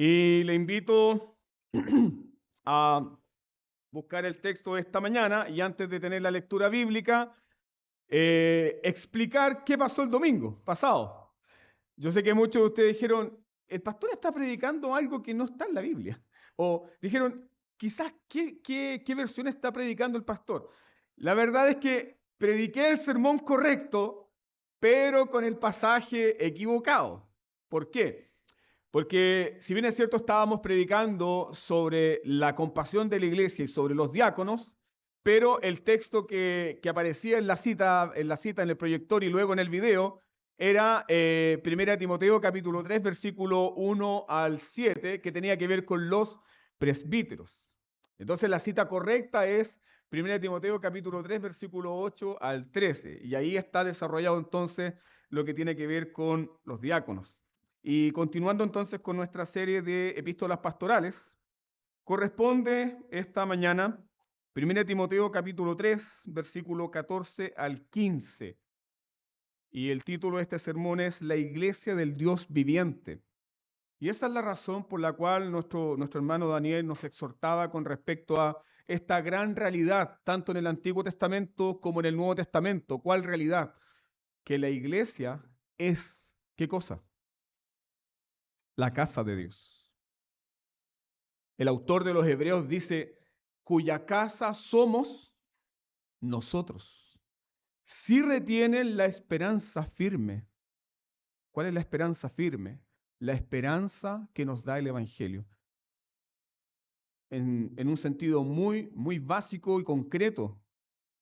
Y le invito a buscar el texto de esta mañana y antes de tener la lectura bíblica, explicar qué pasó el domingo pasado. Yo sé que muchos de ustedes dijeron, el pastor está predicando algo que no está en la Biblia. O dijeron, quizás, ¿qué versión está predicando el pastor? La verdad es que prediqué el sermón correcto, pero con el pasaje equivocado. ¿Por qué? Porque si bien es cierto, estábamos predicando sobre la compasión de la iglesia y sobre los diáconos, pero el texto que aparecía en el proyector y luego en el video, era 1 Timoteo capítulo 3, versículo 1 al 7, que tenía que ver con los presbíteros. Entonces la cita correcta es 1 Timoteo capítulo 3, versículo 8 al 13. Y ahí está desarrollado entonces lo que tiene que ver con los diáconos. Y continuando entonces con nuestra serie de epístolas pastorales, corresponde esta mañana 1 Timoteo capítulo 3, versículo 14 al 15. Y el título de este sermón es La iglesia del Dios viviente. Y esa es la razón por la cual nuestro hermano Daniel nos exhortaba con respecto a esta gran realidad, tanto en el Antiguo Testamento como en el Nuevo Testamento. ¿Cuál realidad? Que la iglesia es, ¿qué cosa? La casa de Dios. El autor de los Hebreos dice, cuya casa somos nosotros. Si retienen la esperanza firme. ¿Cuál es la esperanza firme? La esperanza que nos da el Evangelio. En un sentido muy básico y concreto,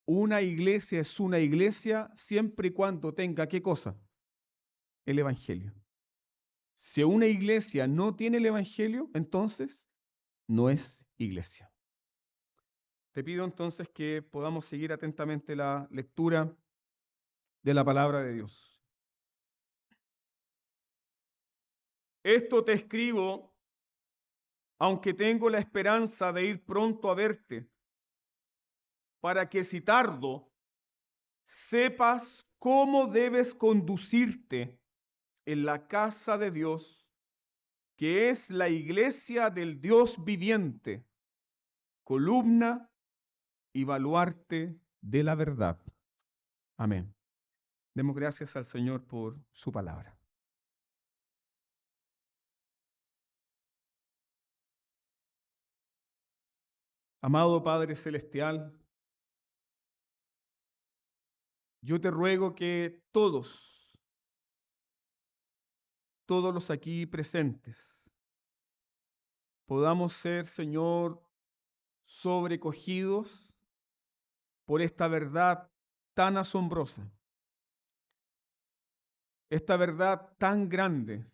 una iglesia es una iglesia siempre y cuando tenga, ¿qué cosa? El Evangelio. Si una iglesia no tiene el Evangelio, entonces no es iglesia. Te pido entonces que podamos seguir atentamente la lectura de la palabra de Dios. Esto te escribo, aunque tengo la esperanza de ir pronto a verte, para que si tardo, sepas cómo debes conducirte en la casa de Dios, que es la iglesia del Dios viviente, columna y baluarte de la verdad. Amén. Demos gracias al Señor por su palabra. Amado Padre Celestial, yo te ruego que todos los aquí presentes, podamos ser, Señor, sobrecogidos por esta verdad tan asombrosa, esta verdad tan grande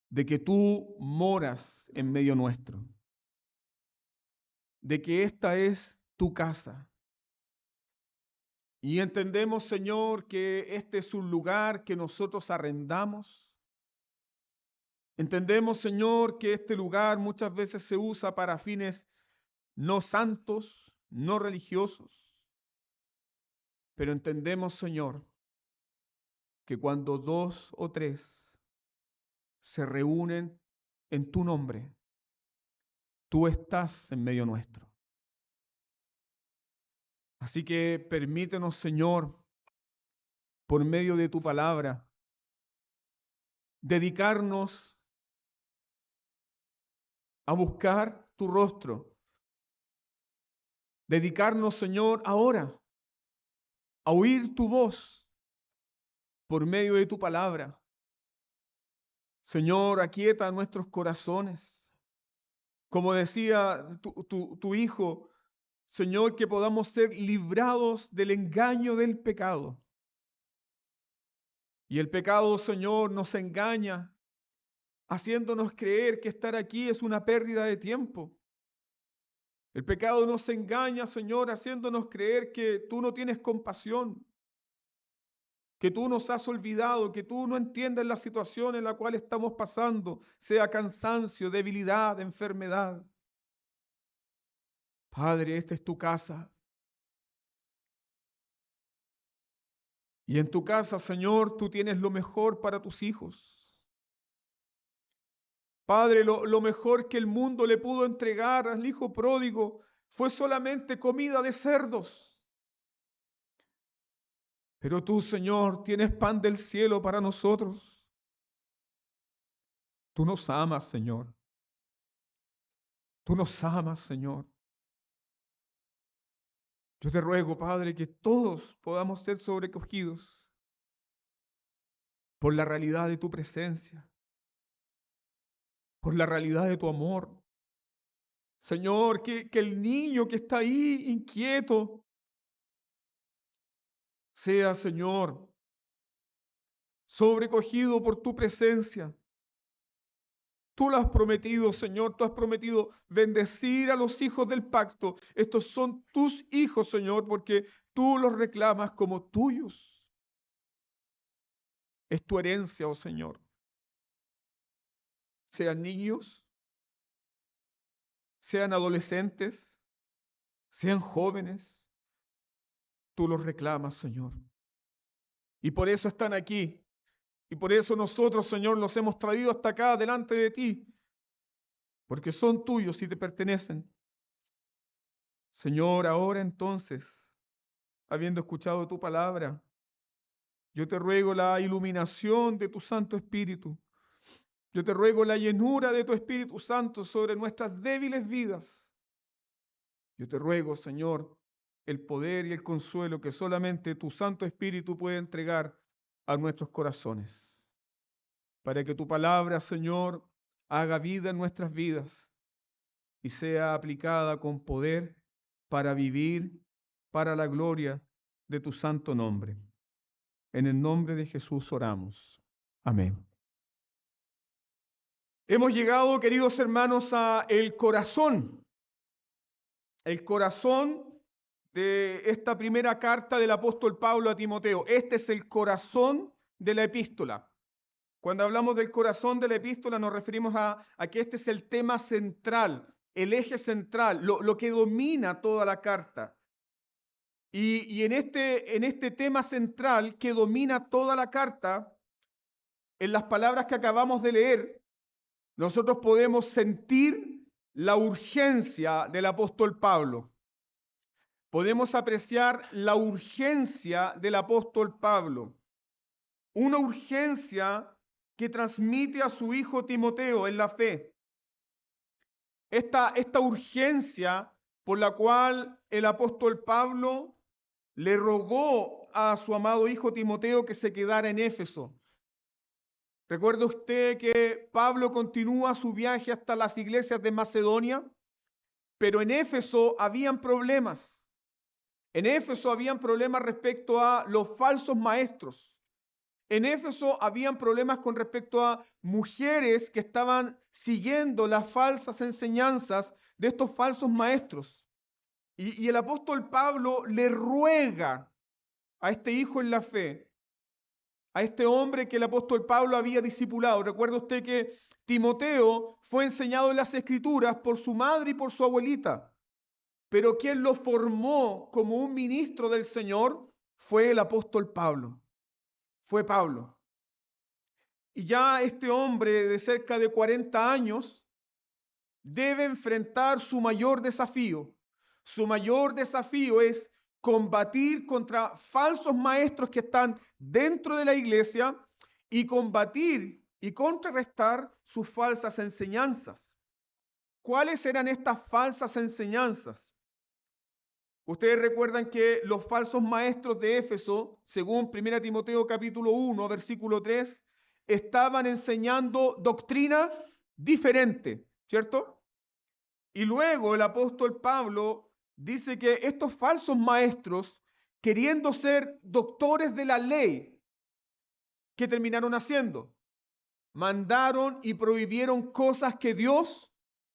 de que tú moras en medio nuestro, de que esta es tu casa. Y entendemos, Señor, que este es un lugar que nosotros arrendamos. Entendemos, Señor, que este lugar muchas veces se usa para fines no santos, no religiosos. Pero entendemos, Señor, que cuando dos o tres se reúnen en tu nombre, tú estás en medio nuestro. Así que permítenos, Señor, por medio de tu palabra, dedicarnos a buscar tu rostro. Dedicarnos, Señor, ahora a oír tu voz por medio de tu palabra. Señor, aquieta nuestros corazones. Como decía tu Hijo, Señor, que podamos ser librados del engaño del pecado. Y el pecado, Señor, nos engaña, haciéndonos creer que estar aquí es una pérdida de tiempo. El pecado nos engaña, Señor, haciéndonos creer que tú no tienes compasión, que tú nos has olvidado, que tú no entiendes la situación en la cual estamos pasando, sea cansancio, debilidad, enfermedad. Padre, esta es tu casa. Y en tu casa, Señor, tú tienes lo mejor para tus hijos. Padre, lo mejor que el mundo le pudo entregar al hijo pródigo fue solamente comida de cerdos. Pero tú, Señor, tienes pan del cielo para nosotros. Tú nos amas, Señor. Tú nos amas, Señor. Yo te ruego, Padre, que todos podamos ser sobrecogidos por la realidad de tu presencia, por la realidad de tu amor. Señor, que el niño que está ahí inquieto sea, Señor, sobrecogido por tu presencia. Tú lo has prometido, Señor, tú has prometido bendecir a los hijos del pacto. Estos son tus hijos, Señor, porque tú los reclamas como tuyos. Es tu herencia, oh Señor. Sean niños, sean adolescentes, sean jóvenes, tú los reclamas, Señor. Y por eso están aquí. Y por eso nosotros, Señor, los hemos traído hasta acá, delante de ti, porque son tuyos y te pertenecen. Señor, ahora entonces, habiendo escuchado tu palabra, yo te ruego la iluminación de tu Santo Espíritu. Yo te ruego la llenura de tu Espíritu Santo sobre nuestras débiles vidas. Yo te ruego, Señor, el poder y el consuelo que solamente tu Santo Espíritu puede entregar a nuestros corazones. Para que tu palabra, Señor, haga vida en nuestras vidas y sea aplicada con poder para vivir para la gloria de tu santo nombre. En el nombre de Jesús oramos. Amén. Hemos llegado, queridos hermanos, a el corazón de esta primera carta del apóstol Pablo a Timoteo. Este es el corazón de la epístola. Cuando hablamos del corazón de la epístola nos referimos a que este es el tema central, el eje central, lo que domina toda la carta. Y en este tema central que domina toda la carta, en las palabras que acabamos de leer, nosotros podemos sentir la urgencia del apóstol Pablo. Podemos apreciar la urgencia del apóstol Pablo. Una urgencia que transmite a su hijo Timoteo en la fe. Esta urgencia por la cual el apóstol Pablo le rogó a su amado hijo Timoteo que se quedara en Éfeso. ¿Recuerda usted que Pablo continúa su viaje hasta las iglesias de Macedonia? Pero en Éfeso habían problemas. En Éfeso habían problemas respecto a los falsos maestros. En Éfeso habían problemas con respecto a mujeres que estaban siguiendo las falsas enseñanzas de estos falsos maestros. Y el apóstol Pablo le ruega a este hijo en la fe, a este hombre que el apóstol Pablo había discipulado. Recuerda usted que Timoteo fue enseñado en las Escrituras por su madre y por su abuelita, pero quien lo formó como un ministro del Señor fue el apóstol Pablo. Fue Pablo. Y ya este hombre de cerca de 40 años debe enfrentar su mayor desafío. Su mayor desafío es combatir contra falsos maestros que están dentro de la iglesia y combatir y contrarrestar sus falsas enseñanzas. ¿Cuáles eran estas falsas enseñanzas? Ustedes recuerdan que los falsos maestros de Éfeso, según 1 Timoteo capítulo 1, versículo 3, estaban enseñando doctrina diferente, ¿cierto? Y luego el apóstol Pablo dice que estos falsos maestros, queriendo ser doctores de la ley, ¿qué terminaron haciendo? Mandaron y prohibieron cosas que Dios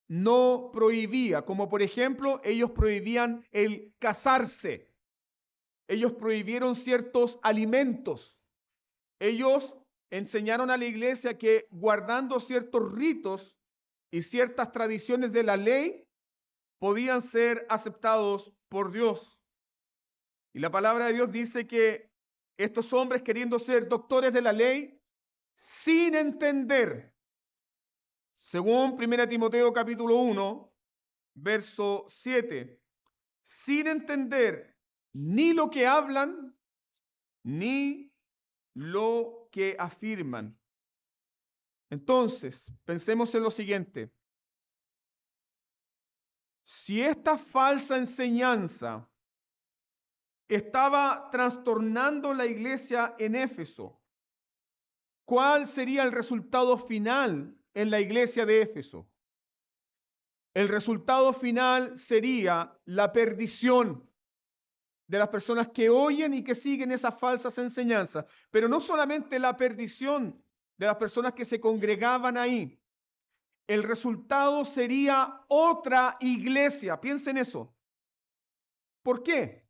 no prohibía, como por ejemplo, ellos prohibían el casarse. Ellos prohibieron ciertos alimentos. Ellos enseñaron a la iglesia que guardando ciertos ritos y ciertas tradiciones de la ley podían ser aceptados por Dios. Y la palabra de Dios dice que estos hombres, queriendo ser doctores de la ley, sin entender Según 1 Timoteo capítulo 1, verso 7, sin entender ni lo que hablan, ni lo que afirman. Entonces, pensemos en lo siguiente. Si esta falsa enseñanza estaba trastornando la iglesia en Éfeso, ¿cuál sería el resultado final en la iglesia de Éfeso? El resultado final sería la perdición de las personas que oyen y que siguen esas falsas enseñanzas. Pero no solamente la perdición de las personas que se congregaban ahí. El resultado sería otra iglesia. Piensen eso. ¿Por qué?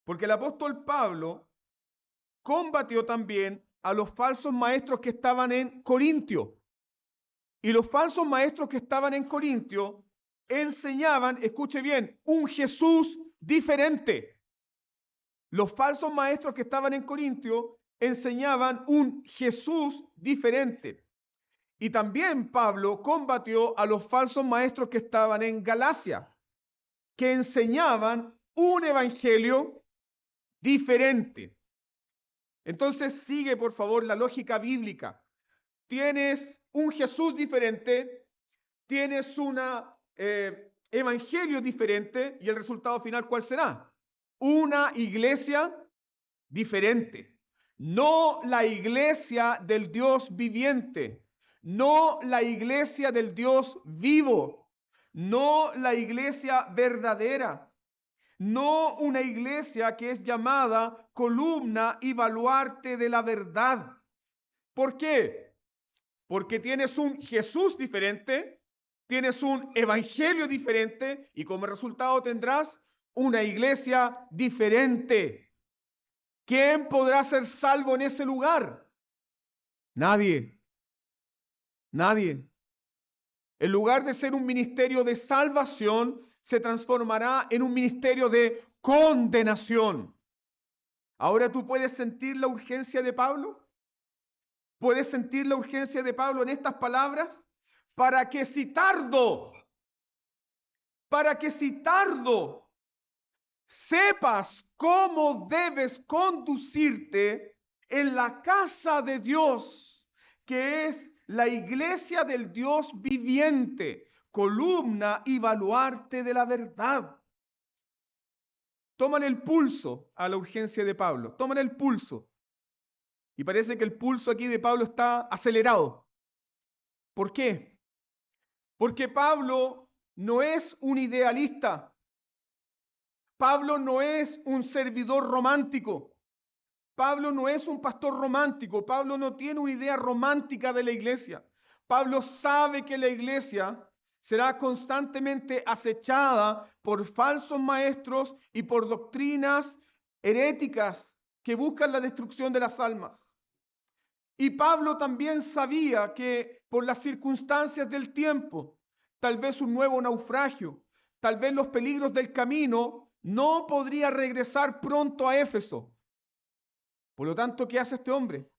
Porque el apóstol Pablo combatió también a los falsos maestros que estaban en Corintio. Y los falsos maestros que estaban en Corintio enseñaban, escuche bien, un Jesús diferente. Los falsos maestros que estaban en Corintio enseñaban un Jesús diferente. Y también Pablo combatió a los falsos maestros que estaban en Galacia, que enseñaban un evangelio diferente. Entonces sigue, por favor, la lógica bíblica. Tienes un Jesús diferente, tienes un evangelio diferente, y el resultado final, ¿cuál será? Una iglesia diferente. No la iglesia del Dios viviente, no la iglesia del Dios vivo, no la iglesia verdadera, no una iglesia que es llamada columna y baluarte de la verdad. ¿Por qué? Porque tienes un Jesús diferente, tienes un evangelio diferente y como resultado tendrás una iglesia diferente. ¿Quién podrá ser salvo en ese lugar? Nadie. Nadie. En lugar de ser un ministerio de salvación, se transformará en un ministerio de condenación. Ahora tú puedes sentir la urgencia de Pablo. ¿Puedes sentir la urgencia de Pablo en estas palabras? Para que si tardo sepas cómo debes conducirte en la casa de Dios, que es la iglesia del Dios viviente, columna y baluarte de la verdad. Toman el pulso a la urgencia de Pablo, toman el pulso. Y parece que el pulso aquí de Pablo está acelerado. ¿Por qué? Porque Pablo no es un idealista. Pablo no es un servidor romántico. Pablo no es un pastor romántico. Pablo no tiene una idea romántica de la iglesia. Pablo sabe que la iglesia será constantemente acechada por falsos maestros y por doctrinas heréticas que buscan la destrucción de las almas. Y Pablo también sabía que por las circunstancias del tiempo, tal vez un nuevo naufragio, tal vez los peligros del camino, no podría regresar pronto a Éfeso. Por lo tanto, ¿qué hace este hombre?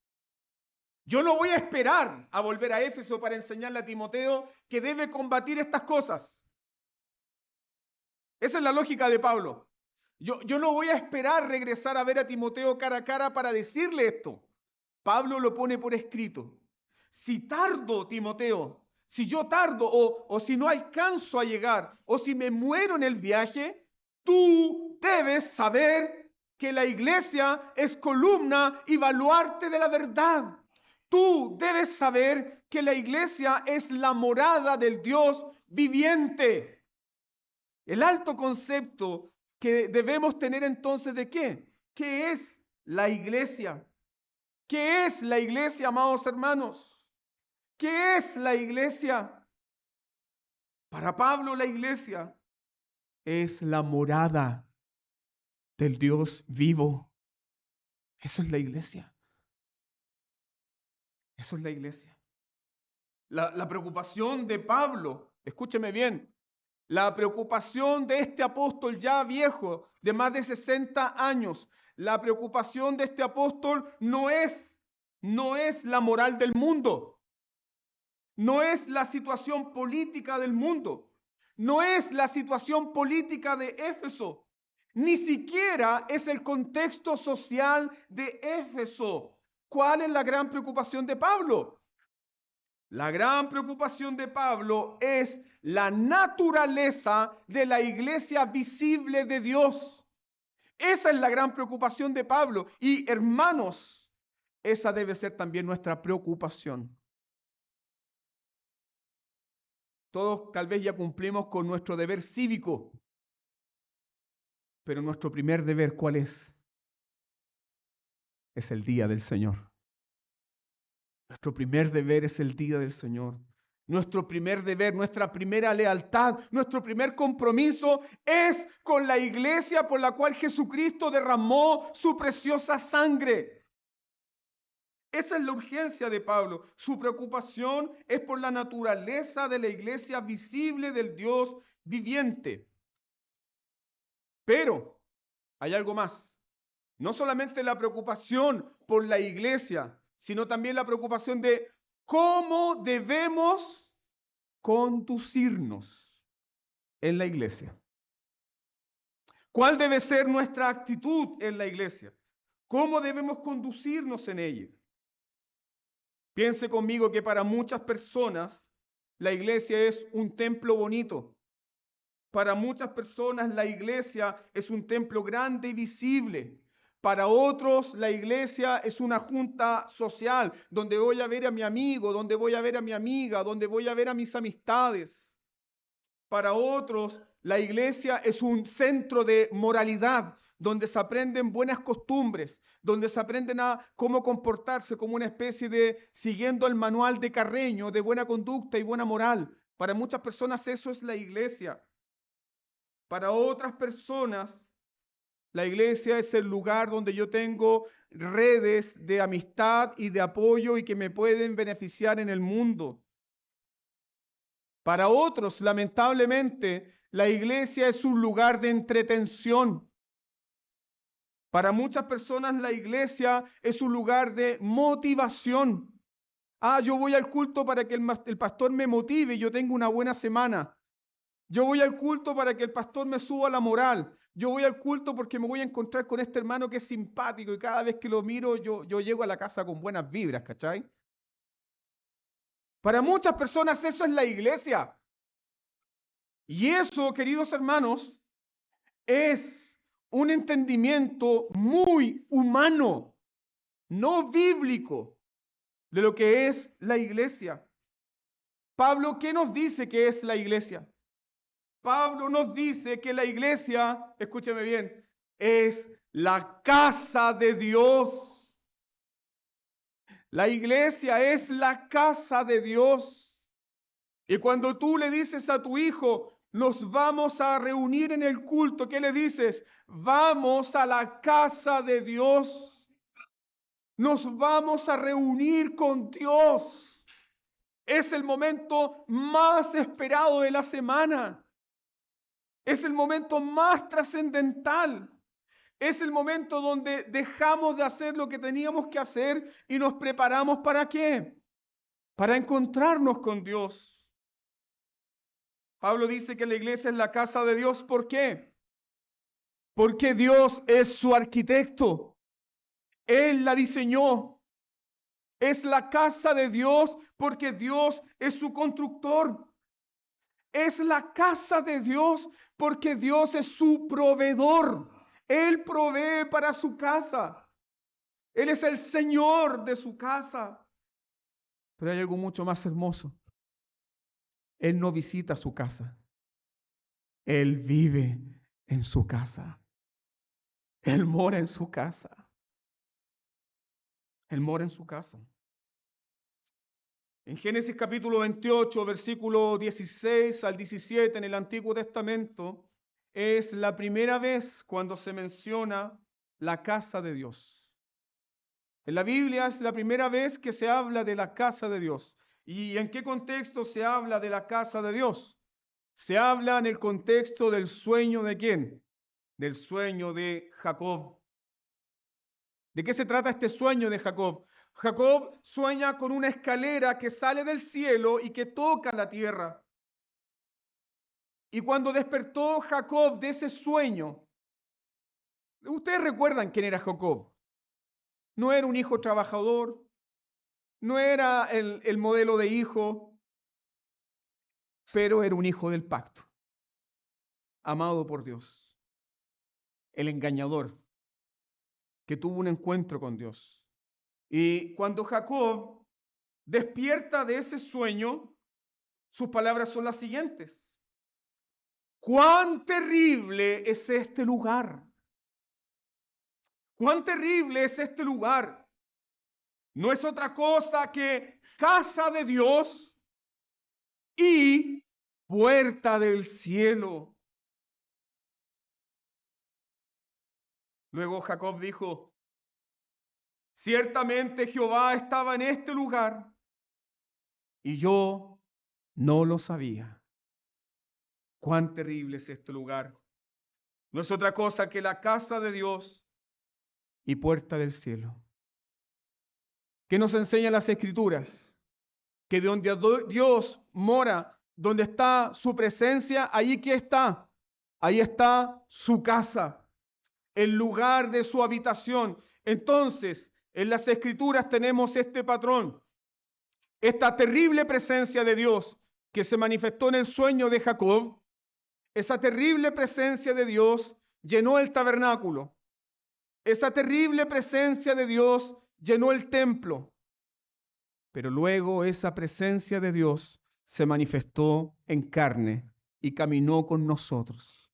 Yo no voy a esperar a volver a Éfeso para enseñarle a Timoteo que debe combatir estas cosas. Esa es la lógica de Pablo. Yo no voy a esperar regresar a ver a Timoteo cara a cara para decirle esto. Pablo lo pone por escrito. Si tardo, Timoteo, si yo tardo o si no alcanzo a llegar o si me muero en el viaje, tú debes saber que la iglesia es columna y baluarte de la verdad. Tú debes saber que la iglesia es la morada del Dios viviente. El alto concepto que debemos tener entonces de ¿qué? ¿Qué es la iglesia? ¿Qué es la iglesia, amados hermanos? ¿Qué es la iglesia? Para Pablo la iglesia es la morada del Dios vivo. Eso es la iglesia. Eso es la iglesia. La preocupación de Pablo, escúcheme bien, la preocupación de este apóstol ya viejo, de más de 60 años, la preocupación de este apóstol no es la moral del mundo. no es la situación política del mundo, no es la situación política de Éfeso, ni siquiera es el contexto social de Éfeso. ¿Cuál es la gran preocupación de Pablo? La gran preocupación de Pablo es la naturaleza de la iglesia visible de Dios. Esa es la gran preocupación de Pablo. Y hermanos, esa debe ser también nuestra preocupación. Todos tal vez ya cumplimos con nuestro deber cívico, pero nuestro primer deber, ¿cuál es? Es el día del Señor. Nuestro primer deber es el día del Señor. Nuestro primer deber, nuestra primera lealtad, nuestro primer compromiso es con la iglesia por la cual Jesucristo derramó su preciosa sangre. Esa es la urgencia de Pablo. Su preocupación es por la naturaleza de la iglesia visible del Dios viviente. Pero hay algo más. No solamente la preocupación por la iglesia, sino también la preocupación de cómo debemos conducirnos en la iglesia. ¿Cuál debe ser nuestra actitud en la iglesia? ¿Cómo debemos conducirnos en ella? Piense conmigo que para muchas personas la iglesia es un templo bonito. Para muchas personas la iglesia es un templo grande y visible. Para otros la iglesia es una junta social donde voy a ver a mi amigo, donde voy a ver a mi amiga, donde voy a ver a mis amistades. Para otros la iglesia es un centro de moralidad donde se aprenden buenas costumbres, donde se aprenden a cómo comportarse como una especie de siguiendo el manual de Carreño de buena conducta y buena moral. Para muchas personas eso es la iglesia. Para otras personas, la iglesia es el lugar donde yo tengo redes de amistad y de apoyo y que me pueden beneficiar en el mundo. Para otros, lamentablemente, la iglesia es un lugar de entretención. Para muchas personas, la iglesia es un lugar de motivación. Yo voy al culto para que el pastor me motive y yo tenga una buena semana. Yo voy al culto para que el pastor me suba la moral. Yo voy al culto porque me voy a encontrar con este hermano que es simpático y cada vez que lo miro yo llego a la casa con buenas vibras, ¿cachai? Para muchas personas eso es la iglesia. Y eso, queridos hermanos, es un entendimiento muy humano, no bíblico, de lo que es la iglesia. Pablo, ¿qué nos dice que es la iglesia? Pablo nos dice que la iglesia, escúcheme bien, es la casa de Dios. La iglesia es la casa de Dios. Y cuando tú le dices a tu hijo, nos vamos a reunir en el culto, ¿qué le dices? Vamos a la casa de Dios. Nos vamos a reunir con Dios. Es el momento más esperado de la semana. Es el momento más trascendental. Es el momento donde dejamos de hacer lo que teníamos que hacer y nos preparamos ¿para qué? Para encontrarnos con Dios. Pablo dice que la iglesia es la casa de Dios. ¿Por qué? Porque Dios es su arquitecto. Él la diseñó. Es la casa de Dios porque Dios es su constructor. Es la casa de Dios porque Dios es su proveedor. Él provee para su casa. Él es el Señor de su casa. Pero hay algo mucho más hermoso. Él no visita su casa. Él vive en su casa. Él mora en su casa. Él mora en su casa. En Génesis capítulo 28, versículo 16 al 17 en el Antiguo Testamento, es la primera vez cuando se menciona la casa de Dios. En la Biblia es la primera vez que se habla de la casa de Dios. ¿Y en qué contexto se habla de la casa de Dios? Se habla en el contexto del sueño de ¿quién? Del sueño de Jacob. ¿De qué se trata este sueño de Jacob? Jacob sueña con una escalera que sale del cielo y que toca la tierra. Y cuando despertó Jacob de ese sueño, ustedes recuerdan quién era Jacob. No era un hijo trabajador, no era el modelo de hijo, pero era un hijo del pacto, amado por Dios, el engañador, que tuvo un encuentro con Dios. Y cuando Jacob despierta de ese sueño, sus palabras son las siguientes: ¡cuán terrible es este lugar! ¡Cuán terrible es este lugar! No es otra cosa que casa de Dios y puerta del cielo. Luego Jacob dijo: ciertamente Jehová estaba en este lugar y yo no lo sabía. Cuán terrible es este lugar. No es otra cosa que la casa de Dios y puerta del cielo. ¿Qué nos enseñan las Escrituras? Que donde Dios mora, donde está su presencia, allí que está. Ahí está su casa, el lugar de su habitación. Entonces, en las Escrituras tenemos este patrón, esta terrible presencia de Dios que se manifestó en el sueño de Jacob. Esa terrible presencia de Dios llenó el tabernáculo. Esa terrible presencia de Dios llenó el templo. Pero luego esa presencia de Dios se manifestó en carne y caminó con nosotros.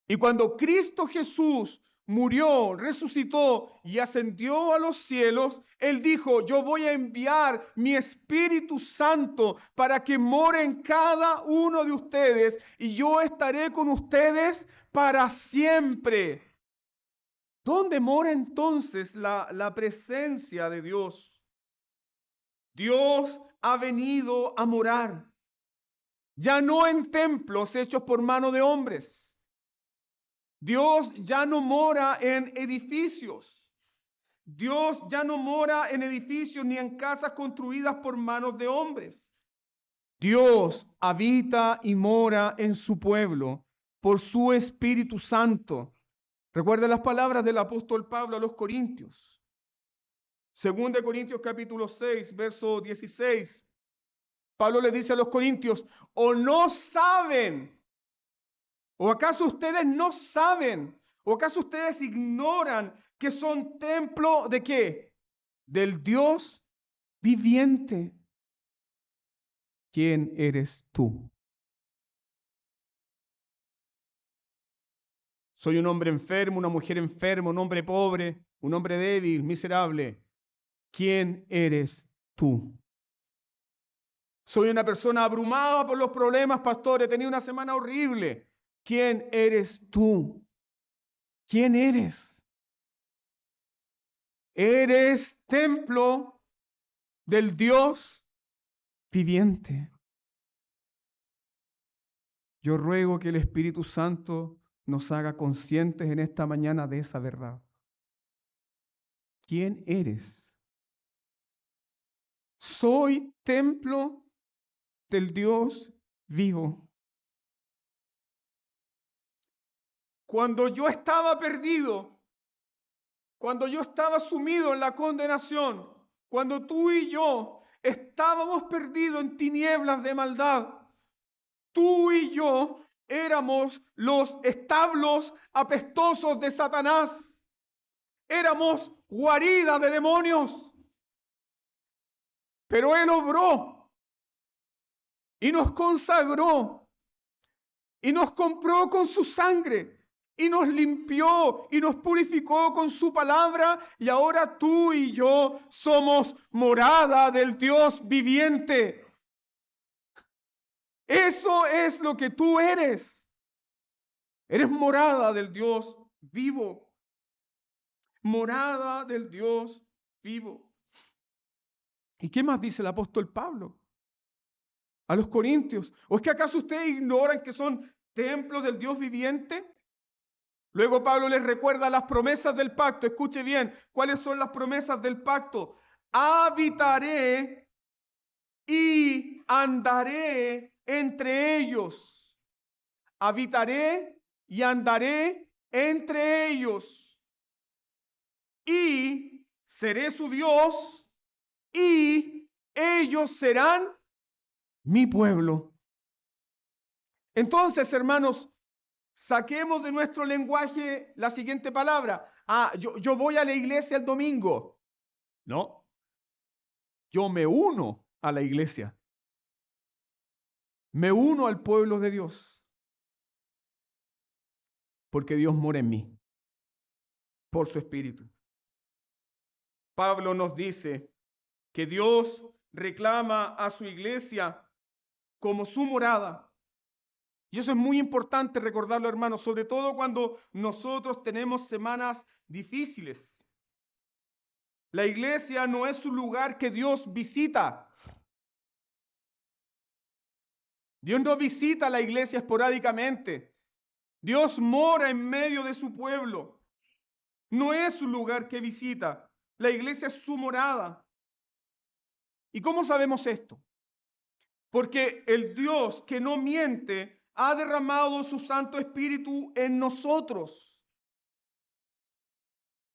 Y cuando Cristo Jesús murió, resucitó y ascendió a los cielos, Él dijo: yo voy a enviar mi Espíritu Santo para que more en cada uno de ustedes y yo estaré con ustedes para siempre. ¿Dónde mora entonces la presencia de Dios? Dios ha venido a morar, ya no en templos hechos por mano de hombres. Dios ya no mora en edificios. Dios ya no mora en edificios ni en casas construidas por manos de hombres. Dios habita y mora en su pueblo por su Espíritu Santo. Recuerda las palabras del apóstol Pablo a los Corintios. 2 Corintios capítulo 6, verso 16. Pablo le dice a los corintios: ¿o no saben? ¿O acaso ustedes no saben? ¿O acaso ustedes ignoran que son templo de qué? Del Dios viviente. ¿Quién eres tú? Soy un hombre enfermo, una mujer enferma, un hombre pobre, un hombre débil, miserable. ¿Quién eres tú? Soy una persona abrumada por los problemas, pastor. He tenido una semana horrible. ¿Quién eres tú? ¿Quién eres? Eres templo del Dios viviente. Yo ruego que el Espíritu Santo nos haga conscientes en esta mañana de esa verdad. ¿Quién eres? Soy templo del Dios vivo. Cuando yo estaba perdido, cuando yo estaba sumido en la condenación, cuando tú y yo estábamos perdidos en tinieblas de maldad, tú y yo éramos los establos apestosos de Satanás. Éramos guarida de demonios. Pero Él obró y nos consagró y nos compró con su sangre y nos limpió y nos purificó con su palabra, y ahora tú y yo somos morada del Dios viviente. Eso es lo que tú eres. Eres morada del Dios vivo. Morada del Dios vivo. ¿Y qué más dice el apóstol Pablo a los corintios? ¿O es que acaso ustedes ignoran que son templos del Dios viviente? Luego Pablo les recuerda las promesas del pacto. Escuche bien, ¿cuáles son las promesas del pacto? habitaré y andaré entre ellos. Habitaré y andaré entre ellos. Y seré su Dios y ellos serán mi pueblo. Entonces, hermanos, saquemos de nuestro lenguaje la siguiente palabra. Yo voy a la iglesia el domingo. No, yo me uno a la iglesia. Me uno al pueblo de Dios. Porque Dios mora en mí. Por su Espíritu. Pablo nos dice que Dios reclama a su iglesia como su morada. Y eso es muy importante recordarlo, hermanos, sobre todo cuando nosotros tenemos semanas difíciles. La iglesia no es un lugar que Dios visita. Dios no visita la iglesia esporádicamente. Dios mora en medio de su pueblo. No es un lugar que visita. La iglesia es su morada. ¿Y cómo sabemos esto? Porque el Dios que no miente ha derramado su Santo Espíritu en nosotros.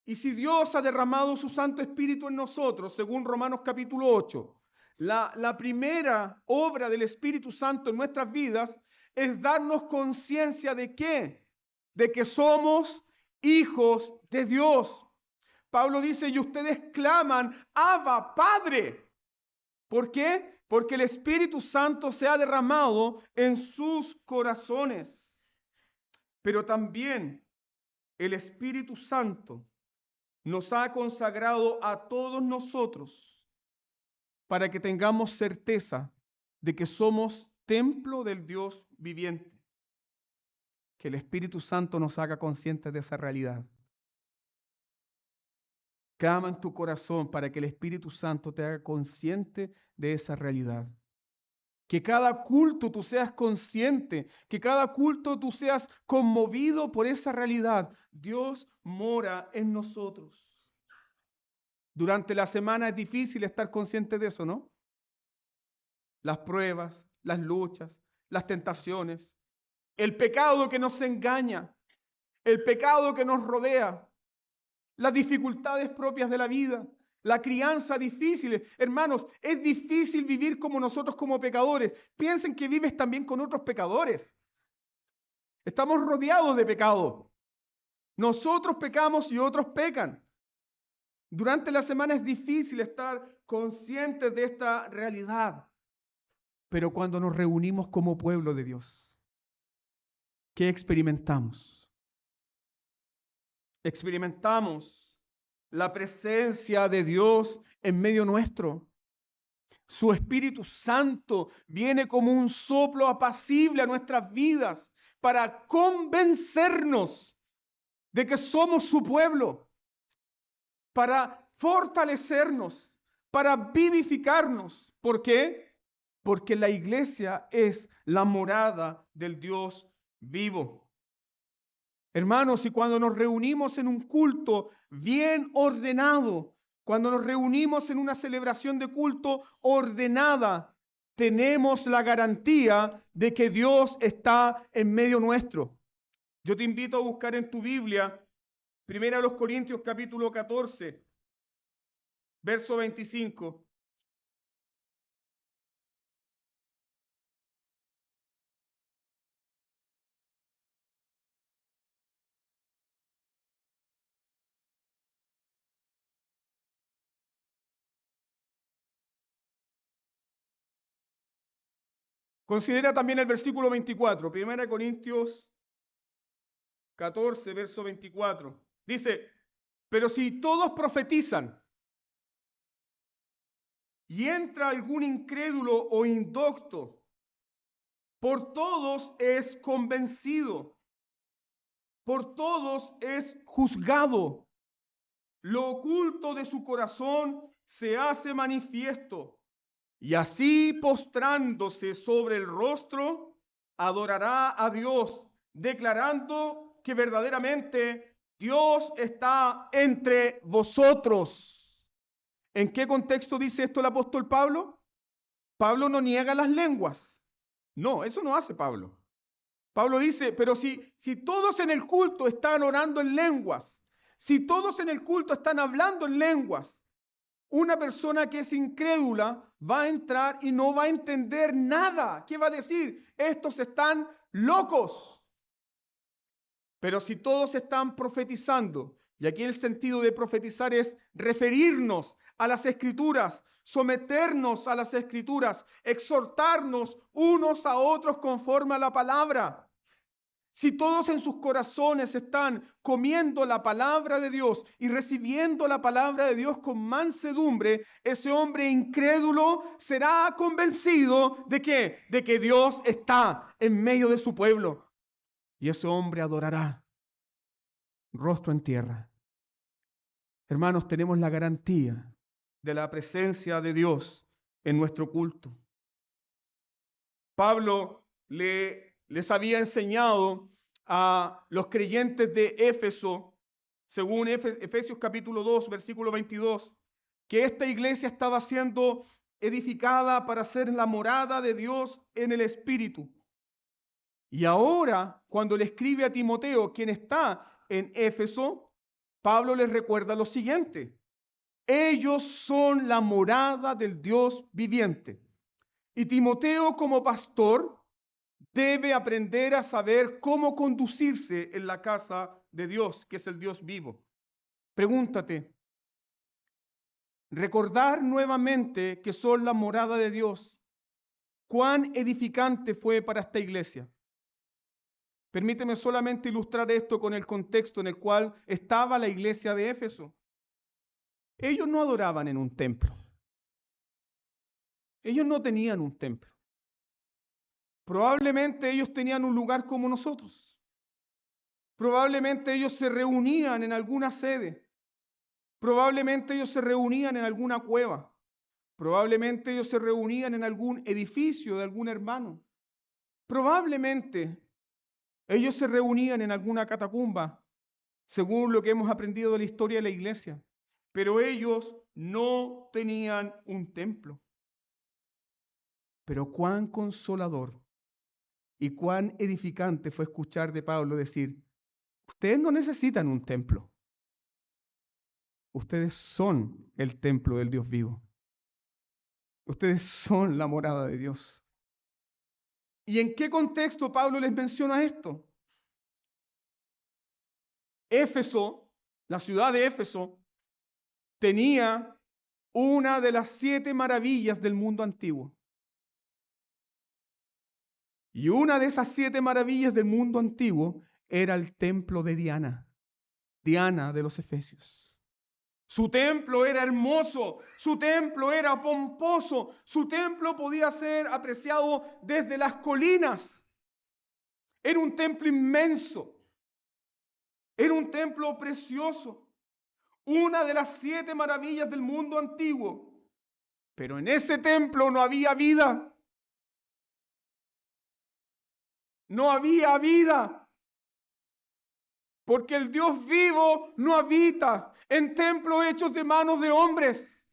Y si Dios ha derramado su Santo Espíritu en nosotros, según Romanos capítulo 8, la primera obra del Espíritu Santo en nuestras vidas es darnos conciencia ¿de qué? De que somos hijos de Dios. Pablo dice, y ustedes claman, Abba, Padre. ¿Por qué? Porque el Espíritu Santo se ha derramado en sus corazones. Pero también el Espíritu Santo nos ha consagrado a todos nosotros para que tengamos certeza de que somos templo del Dios viviente. Que el Espíritu Santo nos haga conscientes de esa realidad. Clama en tu corazón para que el Espíritu Santo te haga consciente de esa realidad. Que cada culto tú seas consciente, que cada culto tú seas conmovido por esa realidad. Dios mora en nosotros. Durante la semana es difícil estar consciente de eso, ¿no? Las pruebas, las luchas, las tentaciones, el pecado que nos engaña, el pecado que nos rodea, las dificultades propias de la vida, la crianza difícil. Hermanos, es difícil vivir como nosotros como pecadores. Piensen que vives también con otros pecadores. Estamos rodeados de pecado. Nosotros pecamos y otros pecan. Durante la semana es difícil estar conscientes de esta realidad. Pero cuando nos reunimos como pueblo de Dios, ¿qué experimentamos? Experimentamos la presencia de Dios en medio nuestro. Su Espíritu Santo viene como un soplo apacible a nuestras vidas para convencernos de que somos su pueblo, para fortalecernos, para vivificarnos. ¿Por qué? Porque la iglesia es la morada del Dios vivo. Hermanos, y cuando nos reunimos en un culto bien ordenado, cuando nos reunimos en una celebración de culto ordenada, tenemos la garantía de que Dios está en medio nuestro. Yo te invito a buscar en tu Biblia, 1 Corintios capítulo 14, verso 25. Considera también el versículo 24, 1 Corintios 14, verso 24. Dice, pero si todos profetizan y entra algún incrédulo o indocto, por todos es convencido, por todos es juzgado. Lo oculto de su corazón se hace manifiesto, y así postrándose sobre el rostro, adorará a Dios, declarando que verdaderamente Dios está entre vosotros. ¿En qué contexto dice esto el apóstol Pablo? Pablo no niega las lenguas. No, eso no hace Pablo. Pablo dice, pero si todos en el culto están orando en lenguas, si todos en el culto están hablando en lenguas, una persona que es incrédula va a entrar y no va a entender nada. ¿Qué va a decir? Estos están locos. Pero si todos están profetizando, y aquí el sentido de profetizar es referirnos a las Escrituras, someternos a las Escrituras, exhortarnos unos a otros conforme a la palabra. Si todos en sus corazones están comiendo la palabra de Dios y recibiendo la palabra de Dios con mansedumbre, ese hombre incrédulo será convencido ¿de qué? De que Dios está en medio de su pueblo. Y ese hombre adorará, rostro en tierra. Hermanos, tenemos la garantía de la presencia de Dios en nuestro culto. Pablo les había enseñado a los creyentes de Éfeso, según Efesios capítulo 2, versículo 22, que esta iglesia estaba siendo edificada para ser la morada de Dios en el Espíritu. Y ahora, cuando le escribe a Timoteo, quien está en Éfeso, Pablo les recuerda lo siguiente: ellos son la morada del Dios viviente. Y Timoteo, como pastor, debe aprender a saber cómo conducirse en la casa de Dios, que es el Dios vivo. Pregúntate, recordar nuevamente que son la morada de Dios, ¿cuán edificante fue para esta iglesia? Permíteme solamente ilustrar esto con el contexto en el cual estaba la iglesia de Éfeso. Ellos no adoraban en un templo. Ellos no tenían un templo. Probablemente ellos tenían un lugar como nosotros. Probablemente ellos se reunían en alguna sede. Probablemente ellos se reunían en alguna cueva. Probablemente ellos se reunían en algún edificio de algún hermano. Probablemente ellos se reunían en alguna catacumba, según lo que hemos aprendido de la historia de la iglesia. Pero ellos no tenían un templo. Pero cuán consolador y cuán edificante fue escuchar de Pablo decir: ustedes no necesitan un templo. Ustedes son el templo del Dios vivo. Ustedes son la morada de Dios. ¿Y en qué contexto Pablo les menciona esto? Éfeso, la ciudad de Éfeso, tenía una de las 7 maravillas del mundo antiguo. Y una de esas 7 maravillas del mundo antiguo era el templo de Diana, Diana de los Efesios. Su templo era hermoso, su templo era pomposo, su templo podía ser apreciado desde las colinas. Era un templo inmenso, era un templo precioso, una de las 7 maravillas del mundo antiguo. Pero en ese templo no había vida. No había vida. Porque el Dios vivo no habita en templos hechos de manos de hombres.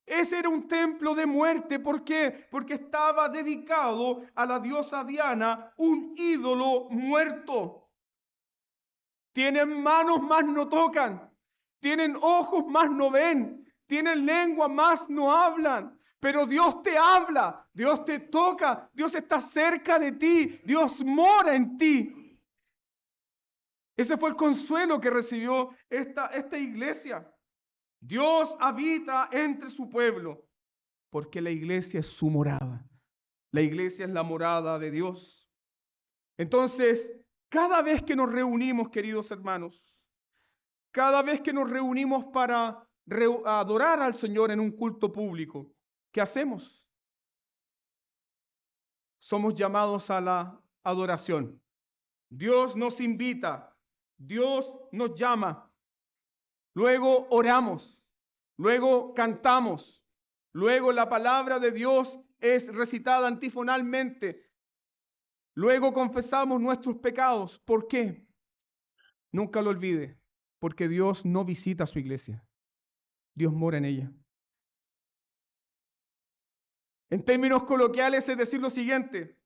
Ese era un templo de muerte. ¿Por qué? Porque estaba dedicado a la diosa Diana, un ídolo muerto. Tienen manos, mas no tocan. Tienen ojos, mas no ven. Tienen lengua, mas no hablan. Pero Dios te habla, Dios te toca, Dios está cerca de ti, Dios mora en ti. Ese fue el consuelo que recibió esta iglesia. Dios habita entre su pueblo, porque la iglesia es su morada. La iglesia es la morada de Dios. Entonces, cada vez que nos reunimos, queridos hermanos, cada vez que nos reunimos para adorar al Señor en un culto público, ¿qué hacemos? Somos llamados a la adoración. Dios nos invita. Dios nos llama, luego oramos, luego cantamos, luego la palabra de Dios es recitada antifonalmente, luego confesamos nuestros pecados. ¿Por qué? Nunca lo olvide, porque Dios no visita su iglesia, Dios mora en ella. En términos coloquiales es decir lo siguiente: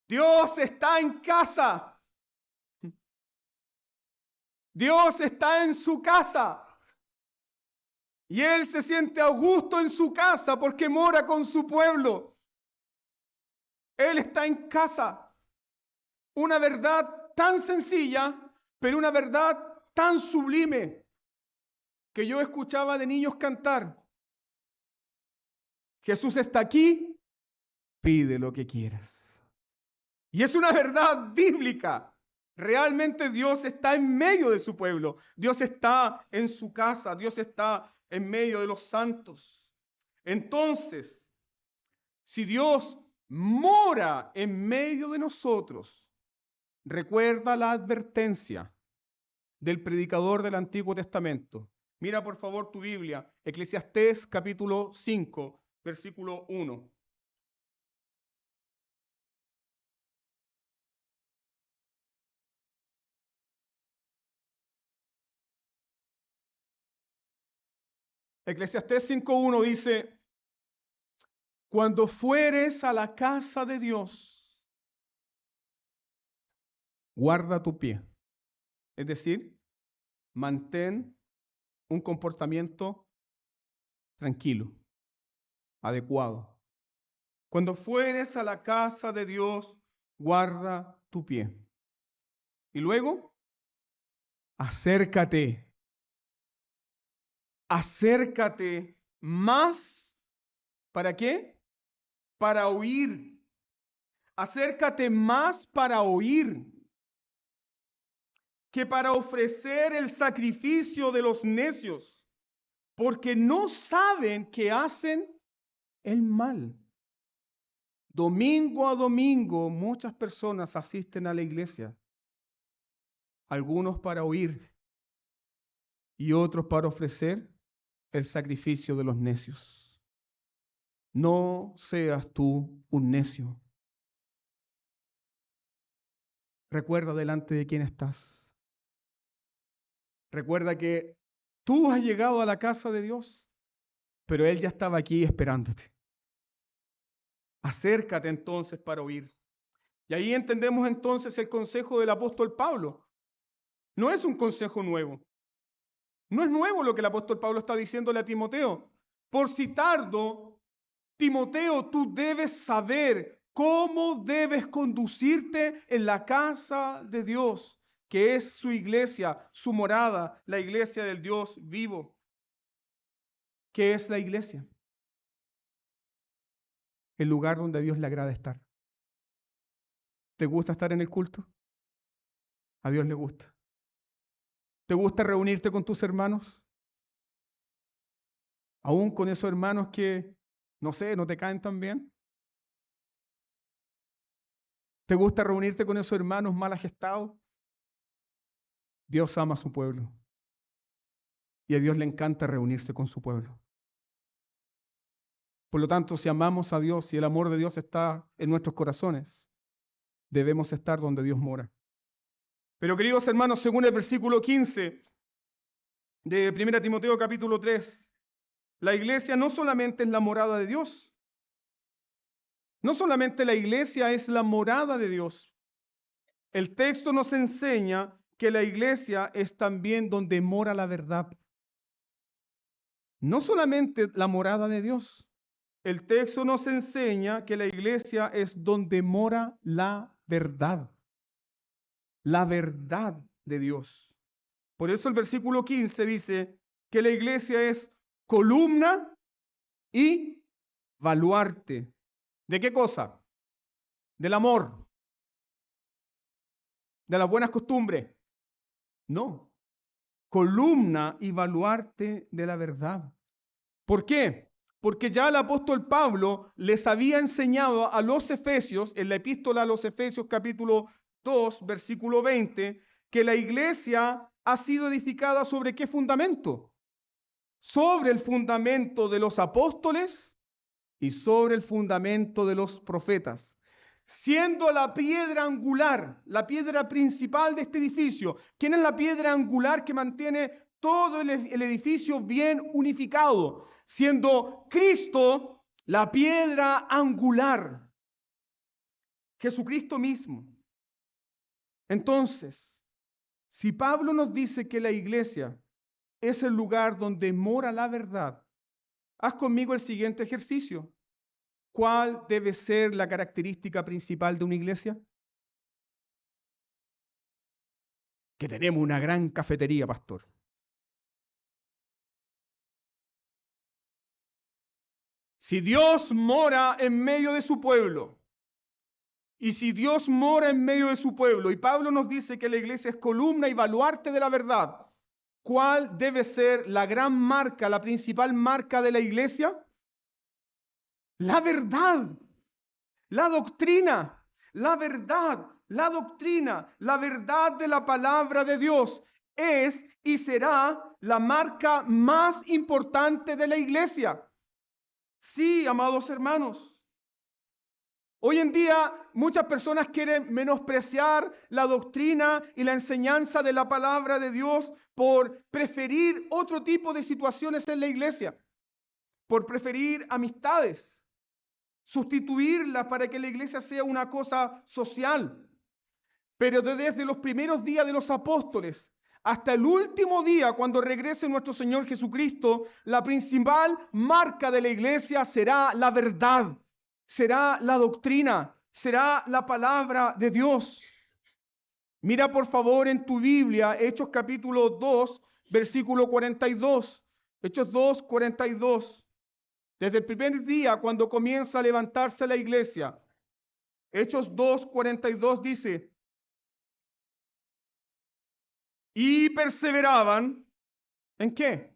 Dios está en casa. Dios está en su casa. Y Él se siente a gusto en su casa porque mora con su pueblo. Él está en casa. Una verdad tan sencilla, pero una verdad tan sublime, que yo escuchaba de niños cantar: Jesús está aquí, pide lo que quieras. Y es una verdad bíblica. Realmente Dios está en medio de su pueblo. Dios está en su casa. Dios está en medio de los santos. Entonces, si Dios mora en medio de nosotros, recuerda la advertencia del predicador del Antiguo Testamento. Mira por favor tu Biblia, Eclesiastés capítulo 5, versículo 1. Eclesiastés 5:1 dice: cuando fueres a la casa de Dios, guarda tu pie. Es decir, mantén un comportamiento tranquilo, adecuado. Cuando fueres a la casa de Dios, guarda tu pie. Y luego, acércate. Acércate más. ¿Para qué? Para oír. Acércate más para oír que para ofrecer el sacrificio de los necios, porque no saben que hacen el mal. Domingo a domingo muchas personas asisten a la iglesia, algunos para oír y otros para ofrecer el sacrificio de los necios. No seas tú un necio. Recuerda delante de quién estás. Recuerda que tú has llegado a la casa de Dios, pero Él ya estaba aquí esperándote. Acércate entonces para oír. Y ahí entendemos entonces el consejo del apóstol Pablo. No es un consejo nuevo. No es nuevo lo que el apóstol Pablo está diciéndole a Timoteo. Por si tardo, Timoteo, tú debes saber cómo debes conducirte en la casa de Dios, que es su iglesia, su morada, la iglesia del Dios vivo. ¿Qué es la iglesia? El lugar donde a Dios le agrada estar. ¿Te gusta estar en el culto? A Dios le gusta. ¿Te gusta reunirte con tus hermanos? Aún con esos hermanos que, no sé, no te caen tan bien. ¿Te gusta reunirte con esos hermanos mal gestados? Dios ama a su pueblo. Y a Dios le encanta reunirse con su pueblo. Por lo tanto, si amamos a Dios, si el amor de Dios está en nuestros corazones, debemos estar donde Dios mora. Pero queridos hermanos, según el versículo 15 de 1 Timoteo capítulo 3, la iglesia no solamente es la morada de Dios. No solamente la iglesia es la morada de Dios. El texto nos enseña que la iglesia es también donde mora la verdad. No solamente la morada de Dios. El texto nos enseña que la iglesia es donde mora la verdad. La verdad de Dios. Por eso el versículo 15 dice que la iglesia es columna y baluarte. ¿De qué cosa? Del amor. ¿De las buenas costumbres? No. Columna y baluarte de la verdad. ¿Por qué? Porque ya el apóstol Pablo les había enseñado a los efesios, en la epístola a los Efesios capítulo 2, versículo 20, que la iglesia ha sido edificada ¿sobre qué fundamento? Sobre el fundamento de los apóstoles y sobre el fundamento de los profetas. Siendo la piedra angular, la piedra principal de este edificio. ¿Quién es la piedra angular que mantiene todo el edificio bien unificado? Siendo Cristo La piedra angular, Jesucristo mismo. Entonces, si Pablo nos dice que la iglesia es el lugar donde mora la verdad, haz conmigo el siguiente ejercicio. ¿Cuál debe ser la característica principal de una iglesia? Que tenemos una gran cafetería, pastor. Si Dios mora en medio de su pueblo, y si Dios mora en medio de su pueblo, y Pablo nos dice que la iglesia es columna y baluarte de la verdad, ¿cuál debe ser la gran marca, la principal marca de la iglesia? La verdad, la doctrina, la verdad, la doctrina, la verdad de la palabra de Dios es y será la marca más importante de la iglesia. Sí, amados hermanos. Hoy en día muchas personas quieren menospreciar la doctrina y la enseñanza de la palabra de Dios por preferir otro tipo de situaciones en la iglesia, por preferir amistades, sustituirlas para que la iglesia sea una cosa social. Pero desde los primeros días de los apóstoles hasta el último día, cuando regrese nuestro Señor Jesucristo, la principal marca de la iglesia será la verdad. Será la doctrina, será la palabra de Dios. Mira por favor en tu Biblia, Hechos capítulo 2, versículo 42. Hechos 2, 42. Desde el primer día, cuando comienza a levantarse la iglesia. Hechos 2, 42 dice, y perseveraban, ¿en qué?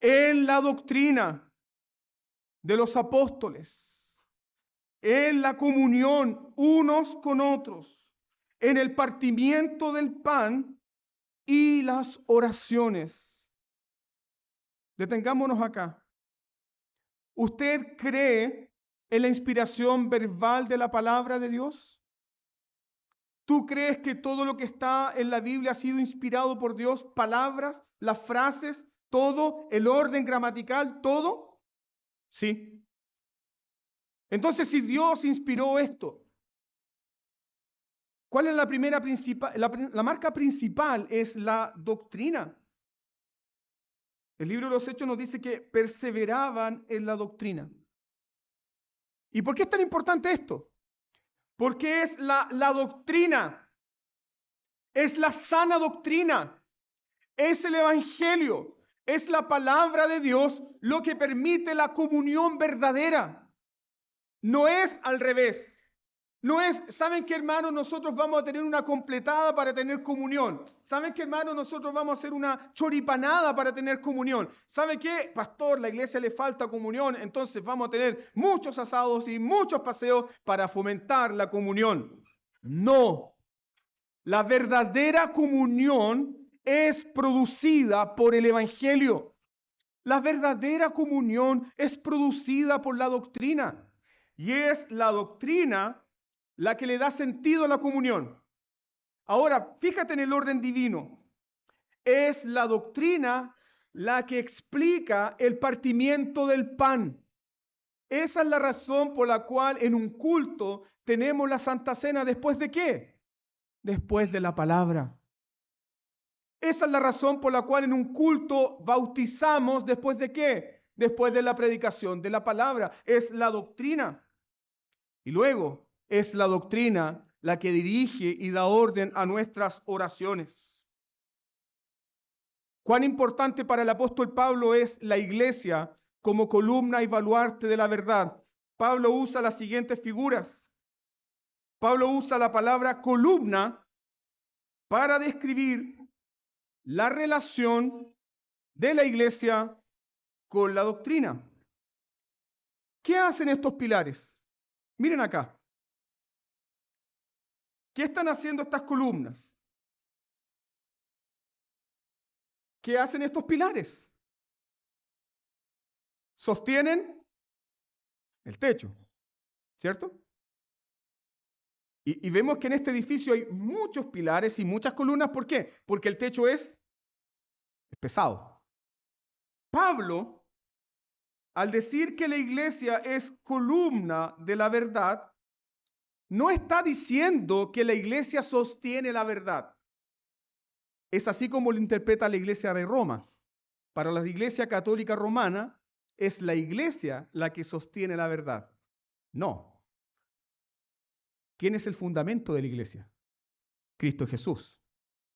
En la doctrina de los apóstoles, en la comunión unos con otros, en el partimiento del pan y las oraciones. Detengámonos acá. ¿Usted cree en la inspiración verbal de la palabra de Dios? ¿Tú crees que todo lo que está en la Biblia ha sido inspirado por Dios? Palabras, las frases, todo, el orden gramatical, todo. Sí. Entonces, si Dios inspiró esto, ¿cuál es la primera principal? La marca principal es la doctrina. El libro de los Hechos nos dice que perseveraban en la doctrina. ¿Y por qué es tan importante esto? Porque es la doctrina, es la sana doctrina, es el evangelio, es la palabra de Dios lo que permite la comunión verdadera. No es al revés. No es, ¿saben qué, hermanos? Nosotros vamos a tener una completada para tener comunión. ¿Saben qué, hermanos? Nosotros vamos a hacer una choripanada para tener comunión. ¿Sabe qué? Pastor, la iglesia le falta comunión, entonces vamos a tener muchos asados y muchos paseos para fomentar la comunión. No. La verdadera comunión es producida por el evangelio. La verdadera comunión es producida por la doctrina. Y es la doctrina la que le da sentido a la comunión. Ahora, fíjate en el orden divino. Es la doctrina la que explica el partimiento del pan. Esa es la razón por la cual en un culto tenemos la Santa Cena después de ¿qué? Después de la palabra. Esa es la razón por la cual en un culto bautizamos después de ¿qué? Después de la predicación de la palabra. Es la doctrina. Y luego es la doctrina la que dirige y da orden a nuestras oraciones. Cuán importante para el apóstol Pablo es la iglesia como columna y baluarte de la verdad. Pablo usa las siguientes figuras. Pablo usa la palabra columna para describir la relación de la iglesia con la doctrina. ¿Qué hacen estos pilares? Miren acá. ¿Qué están haciendo estas columnas? ¿Qué hacen estos pilares? Sostienen el techo, ¿cierto? Y vemos que en este edificio hay muchos pilares y muchas columnas. ¿Por qué? Porque el techo es pesado. Pablo al decir que la iglesia es columna de la verdad, no está diciendo que la iglesia sostiene la verdad. Es así como lo interpreta la iglesia de Roma. Para la iglesia católica romana, es la iglesia la que sostiene la verdad. No. ¿Quién es el fundamento de la iglesia? Cristo Jesús.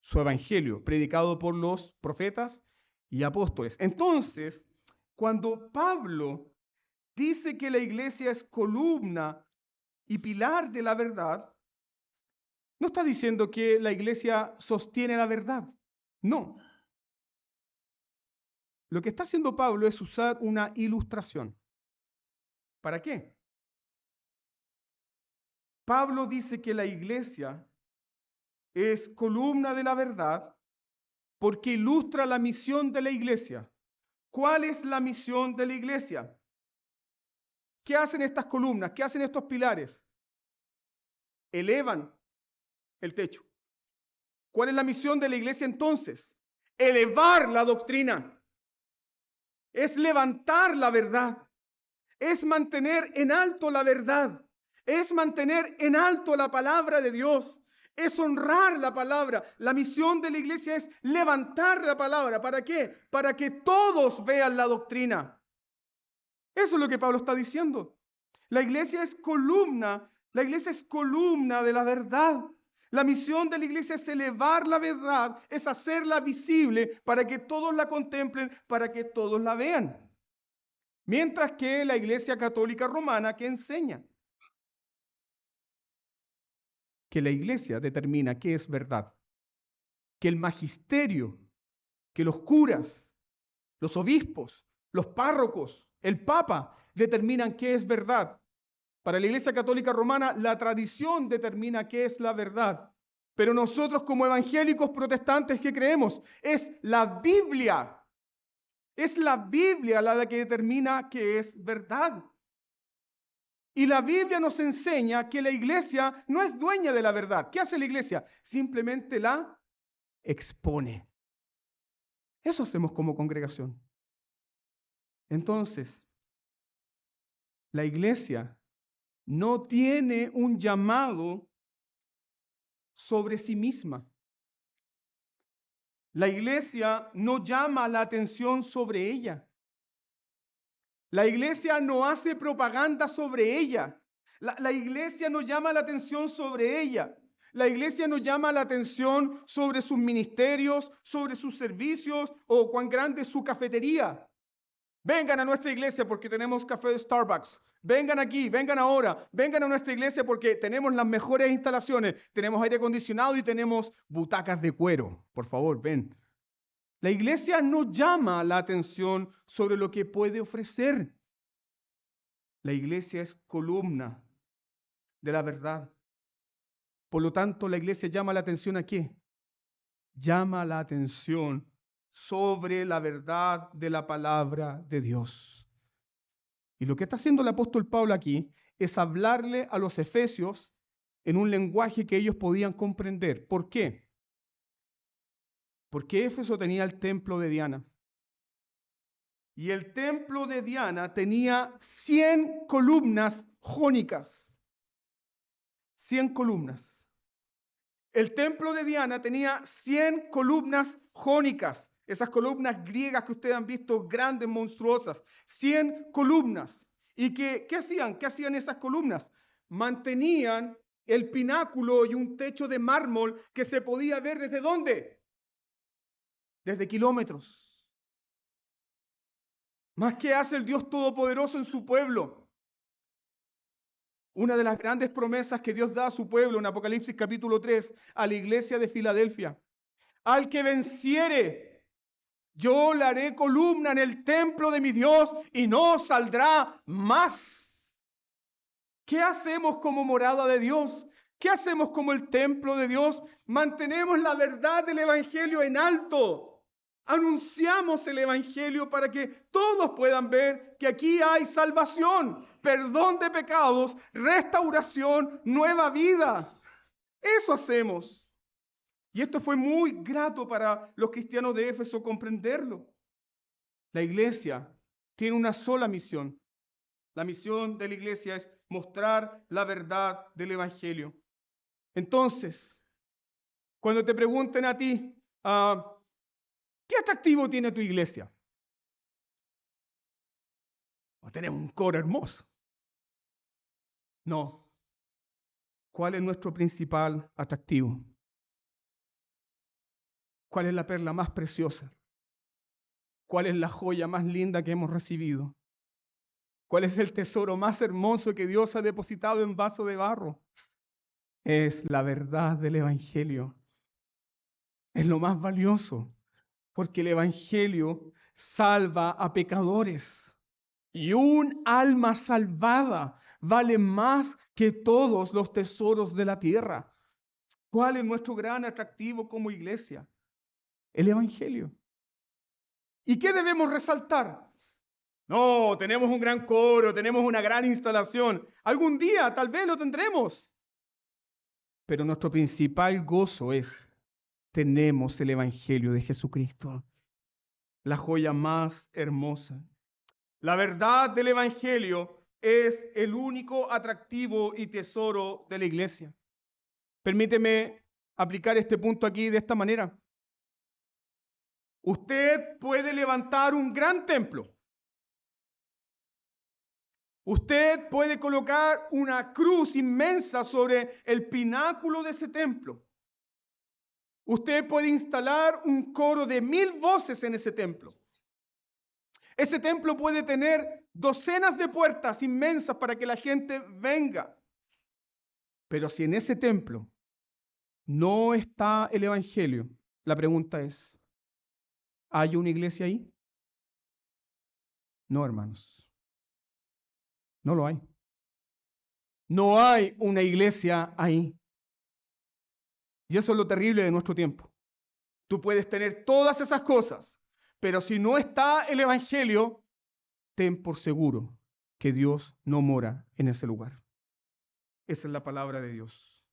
Su evangelio, predicado por los profetas y apóstoles. Entonces, cuando Pablo dice que la iglesia es columna y pilar de la verdad, no está diciendo que la iglesia sostiene la verdad. No. Lo que está haciendo Pablo es usar una ilustración. ¿Para qué? Pablo dice que la iglesia es columna de la verdad porque ilustra la misión de la iglesia. ¿Cuál es la misión de la iglesia? ¿Qué hacen estas columnas? ¿Qué hacen estos pilares? Elevan el techo. ¿Cuál es la misión de la iglesia entonces? Elevar la doctrina. Es levantar la verdad. Es mantener en alto la verdad. Es mantener en alto la palabra de Dios. Es honrar la palabra. La misión de la iglesia es levantar la palabra. ¿Para qué? Para que todos vean la doctrina. Eso es lo que Pablo está diciendo. La iglesia es columna de la verdad. La misión de la iglesia es elevar la verdad, es hacerla visible para que todos la contemplen, para que todos la vean. Mientras que la iglesia católica romana, ¿qué enseña? Que la iglesia determina qué es verdad. Que el magisterio, que los curas, los obispos, los párrocos, el papa, determinan qué es verdad. Para la iglesia católica romana, la tradición determina qué es la verdad. Pero nosotros como evangélicos protestantes, ¿qué creemos? Es la Biblia. Es la Biblia la que determina qué es verdad. Y la Biblia nos enseña que la iglesia no es dueña de la verdad. ¿Qué hace la iglesia? Simplemente la expone. Eso hacemos como congregación. Entonces, la iglesia no tiene un llamado sobre sí misma. La iglesia no llama la atención sobre ella. La iglesia no hace propaganda sobre ella. La iglesia no llama la atención sobre ella. La iglesia no llama la atención sobre sus ministerios, sobre sus servicios o cuán grande es su cafetería. Vengan a nuestra iglesia porque tenemos café de Starbucks. Vengan aquí, vengan ahora, vengan a nuestra iglesia porque tenemos las mejores instalaciones. Tenemos aire acondicionado y tenemos butacas de cuero. Por favor, ven. La iglesia no llama la atención sobre lo que puede ofrecer. La iglesia es columna de la verdad. Por lo tanto, la iglesia llama la atención ¿a qué? Llama la atención sobre la verdad de la palabra de Dios. Y lo que está haciendo el apóstol Pablo aquí es hablarle a los efesios en un lenguaje que ellos podían comprender. ¿Por qué? Porque Éfeso tenía el templo de Diana. Y el templo de Diana tenía 100 columnas jónicas. 100 columnas. El templo de Diana tenía 100 columnas jónicas. Esas columnas griegas que ustedes han visto, grandes, monstruosas. 100 columnas. ¿Y qué hacían? ¿Qué hacían esas columnas? Mantenían el pináculo y un techo de mármol que se podía ver ¿desde dónde? Desde kilómetros. Más que hace el Dios Todopoderoso en su pueblo. Una de las grandes promesas que Dios da a su pueblo en Apocalipsis capítulo 3, a la iglesia de Filadelfia. Al que venciere, yo le haré columna en el templo de mi Dios y no saldrá más. ¿Qué hacemos como morada de Dios? ¿Qué hacemos como el templo de Dios? Mantenemos la verdad del evangelio en alto. Anunciamos el evangelio para que todos puedan ver que aquí hay salvación, perdón de pecados, restauración, nueva vida. Eso hacemos. Y esto fue muy grato para los cristianos de Éfeso comprenderlo. La iglesia tiene una sola misión. La misión de la iglesia es mostrar la verdad del Evangelio. Entonces, cuando te pregunten a ti, ¿qué atractivo tiene tu iglesia? Tenemos un coro hermoso. No. ¿Cuál es nuestro principal atractivo? ¿Cuál es la perla más preciosa? ¿Cuál es la joya más linda que hemos recibido? ¿Cuál es el tesoro más hermoso que Dios ha depositado en vaso de barro? Es la verdad del Evangelio. Es lo más valioso, porque el Evangelio salva a pecadores. Y un alma salvada vale más que todos los tesoros de la tierra. ¿Cuál es nuestro gran atractivo como iglesia? El Evangelio. ¿Y qué debemos resaltar? No, tenemos un gran coro, tenemos una gran instalación. Algún día tal vez lo tendremos. Pero nuestro principal gozo es, tenemos el Evangelio de Jesucristo, la joya más hermosa. La verdad del Evangelio es el único atractivo y tesoro de la iglesia. Permíteme aplicar este punto aquí de esta manera. Usted puede levantar un gran templo. Usted puede colocar una cruz inmensa sobre el pináculo de ese templo. Usted puede instalar un coro de 1000 voces en ese templo. Ese templo puede tener docenas de puertas inmensas para que la gente venga. Pero si en ese templo no está el Evangelio, la pregunta es, ¿hay una iglesia ahí? No, hermanos. No lo hay. No hay una iglesia ahí. Y eso es lo terrible de nuestro tiempo. Tú puedes tener todas esas cosas, pero si no está el Evangelio, ten por seguro que Dios no mora en ese lugar. Esa es la palabra de Dios.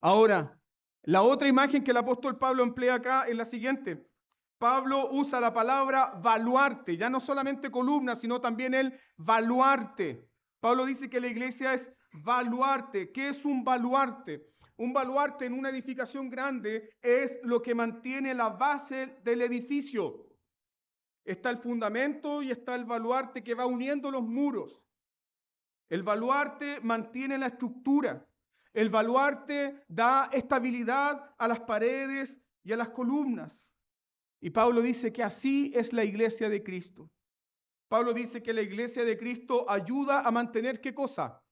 Ahora, la otra imagen que el apóstol Pablo emplea acá es la siguiente. Pablo usa la palabra baluarte, ya no solamente columna, sino también el baluarte. Pablo dice que la iglesia es baluarte. ¿Qué es un baluarte? Un baluarte en una edificación grande es lo que mantiene la base del edificio. Está el fundamento y está el baluarte que va uniendo los muros. El baluarte mantiene la estructura. El baluarte da estabilidad a las paredes y a las columnas. Y Pablo dice que así es la iglesia de Cristo. Pablo dice que la iglesia de Cristo ayuda a mantener, ¿qué cosa?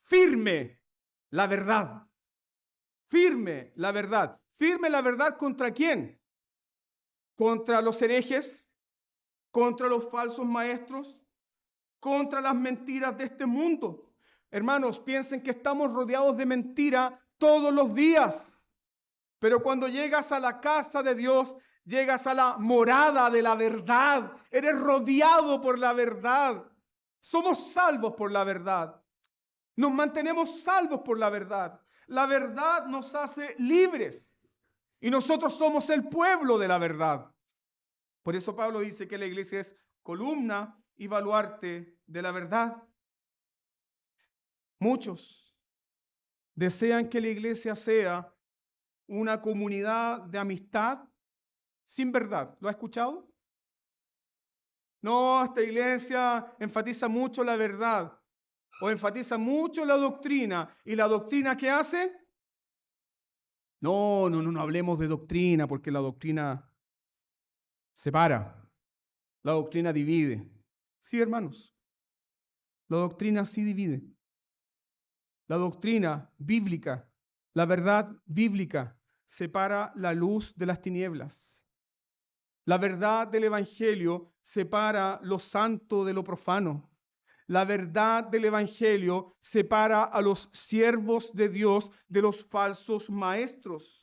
Firme la verdad. Firme la verdad. Firme la verdad ¿contra quién? Contra los herejes, contra los falsos maestros, contra las mentiras de este mundo. Hermanos, piensen que estamos rodeados de mentira todos los días. Pero cuando llegas a la casa de Dios, llegas a la morada de la verdad. Eres rodeado por la verdad. Somos salvos por la verdad. Nos mantenemos salvos por la verdad. La verdad nos hace libres. Y nosotros somos el pueblo de la verdad. Por eso Pablo dice que la iglesia es columna y baluarte de la verdad. Muchos desean que la iglesia sea una comunidad de amistad sin verdad. ¿Lo ha escuchado? No, esta iglesia enfatiza mucho la verdad o enfatiza mucho la doctrina. ¿Y la doctrina qué hace? No hablemos de doctrina porque la doctrina separa, la doctrina divide. Sí, hermanos, la doctrina sí divide. La doctrina bíblica, la verdad bíblica, separa la luz de las tinieblas. La verdad del Evangelio separa lo santo de lo profano. La verdad del Evangelio separa a los siervos de Dios de los falsos maestros.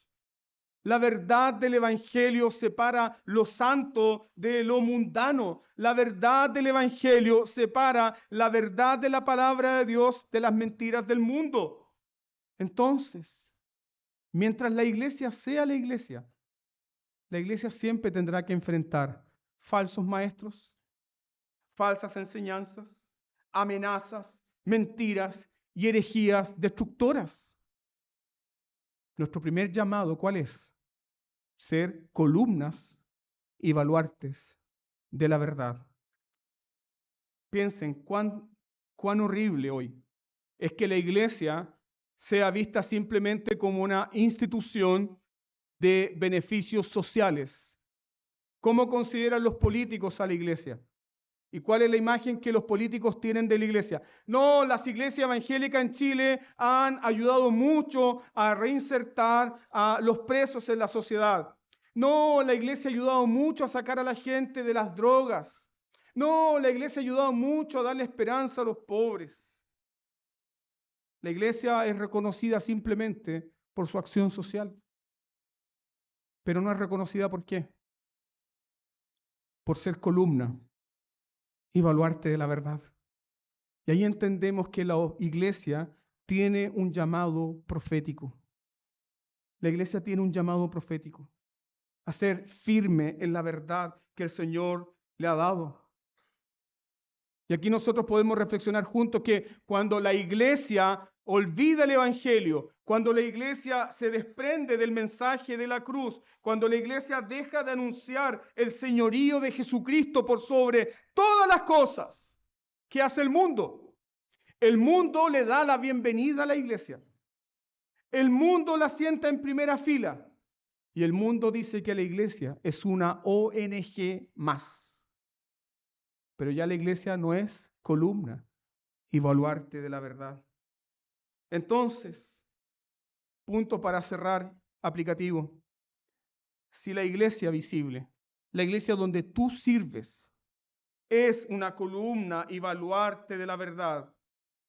La verdad del Evangelio separa lo santo de lo mundano. La verdad del Evangelio separa la verdad de la palabra de Dios de las mentiras del mundo. Entonces, mientras la iglesia sea la iglesia siempre tendrá que enfrentar falsos maestros, falsas enseñanzas, amenazas, mentiras y herejías destructoras. Nuestro primer llamado, ¿cuál es? Ser columnas y baluartes de la verdad. Piensen cuán horrible hoy es que la iglesia sea vista simplemente como una institución de beneficios sociales. ¿Cómo consideran los políticos a la iglesia? ¿Y cuál es la imagen que los políticos tienen de la iglesia? No, las iglesias evangélicas en Chile han ayudado mucho a reinsertar a los presos en la sociedad. No, la iglesia ha ayudado mucho a sacar a la gente de las drogas. No, la iglesia ha ayudado mucho a darle esperanza a los pobres. La iglesia es reconocida simplemente por su acción social. Pero no es reconocida ¿por qué? Por ser columna y baluarte de la verdad. Y ahí entendemos que la iglesia tiene un llamado profético. La iglesia tiene un llamado profético a ser firme en la verdad que el Señor le ha dado. Y aquí nosotros podemos reflexionar juntos que cuando la iglesia olvida el evangelio, cuando la iglesia se desprende del mensaje de la cruz, cuando la iglesia deja de anunciar el señorío de Jesucristo por sobre todas las cosas, ¿qué hace el mundo? El mundo le da la bienvenida a la iglesia. El mundo la sienta en primera fila. Y el mundo dice que la iglesia es una ONG más. Pero ya la iglesia no es columna y baluarte de la verdad. Entonces, punto para cerrar aplicativo. Si la iglesia visible, la iglesia donde tú sirves, es una columna y baluarte de la verdad,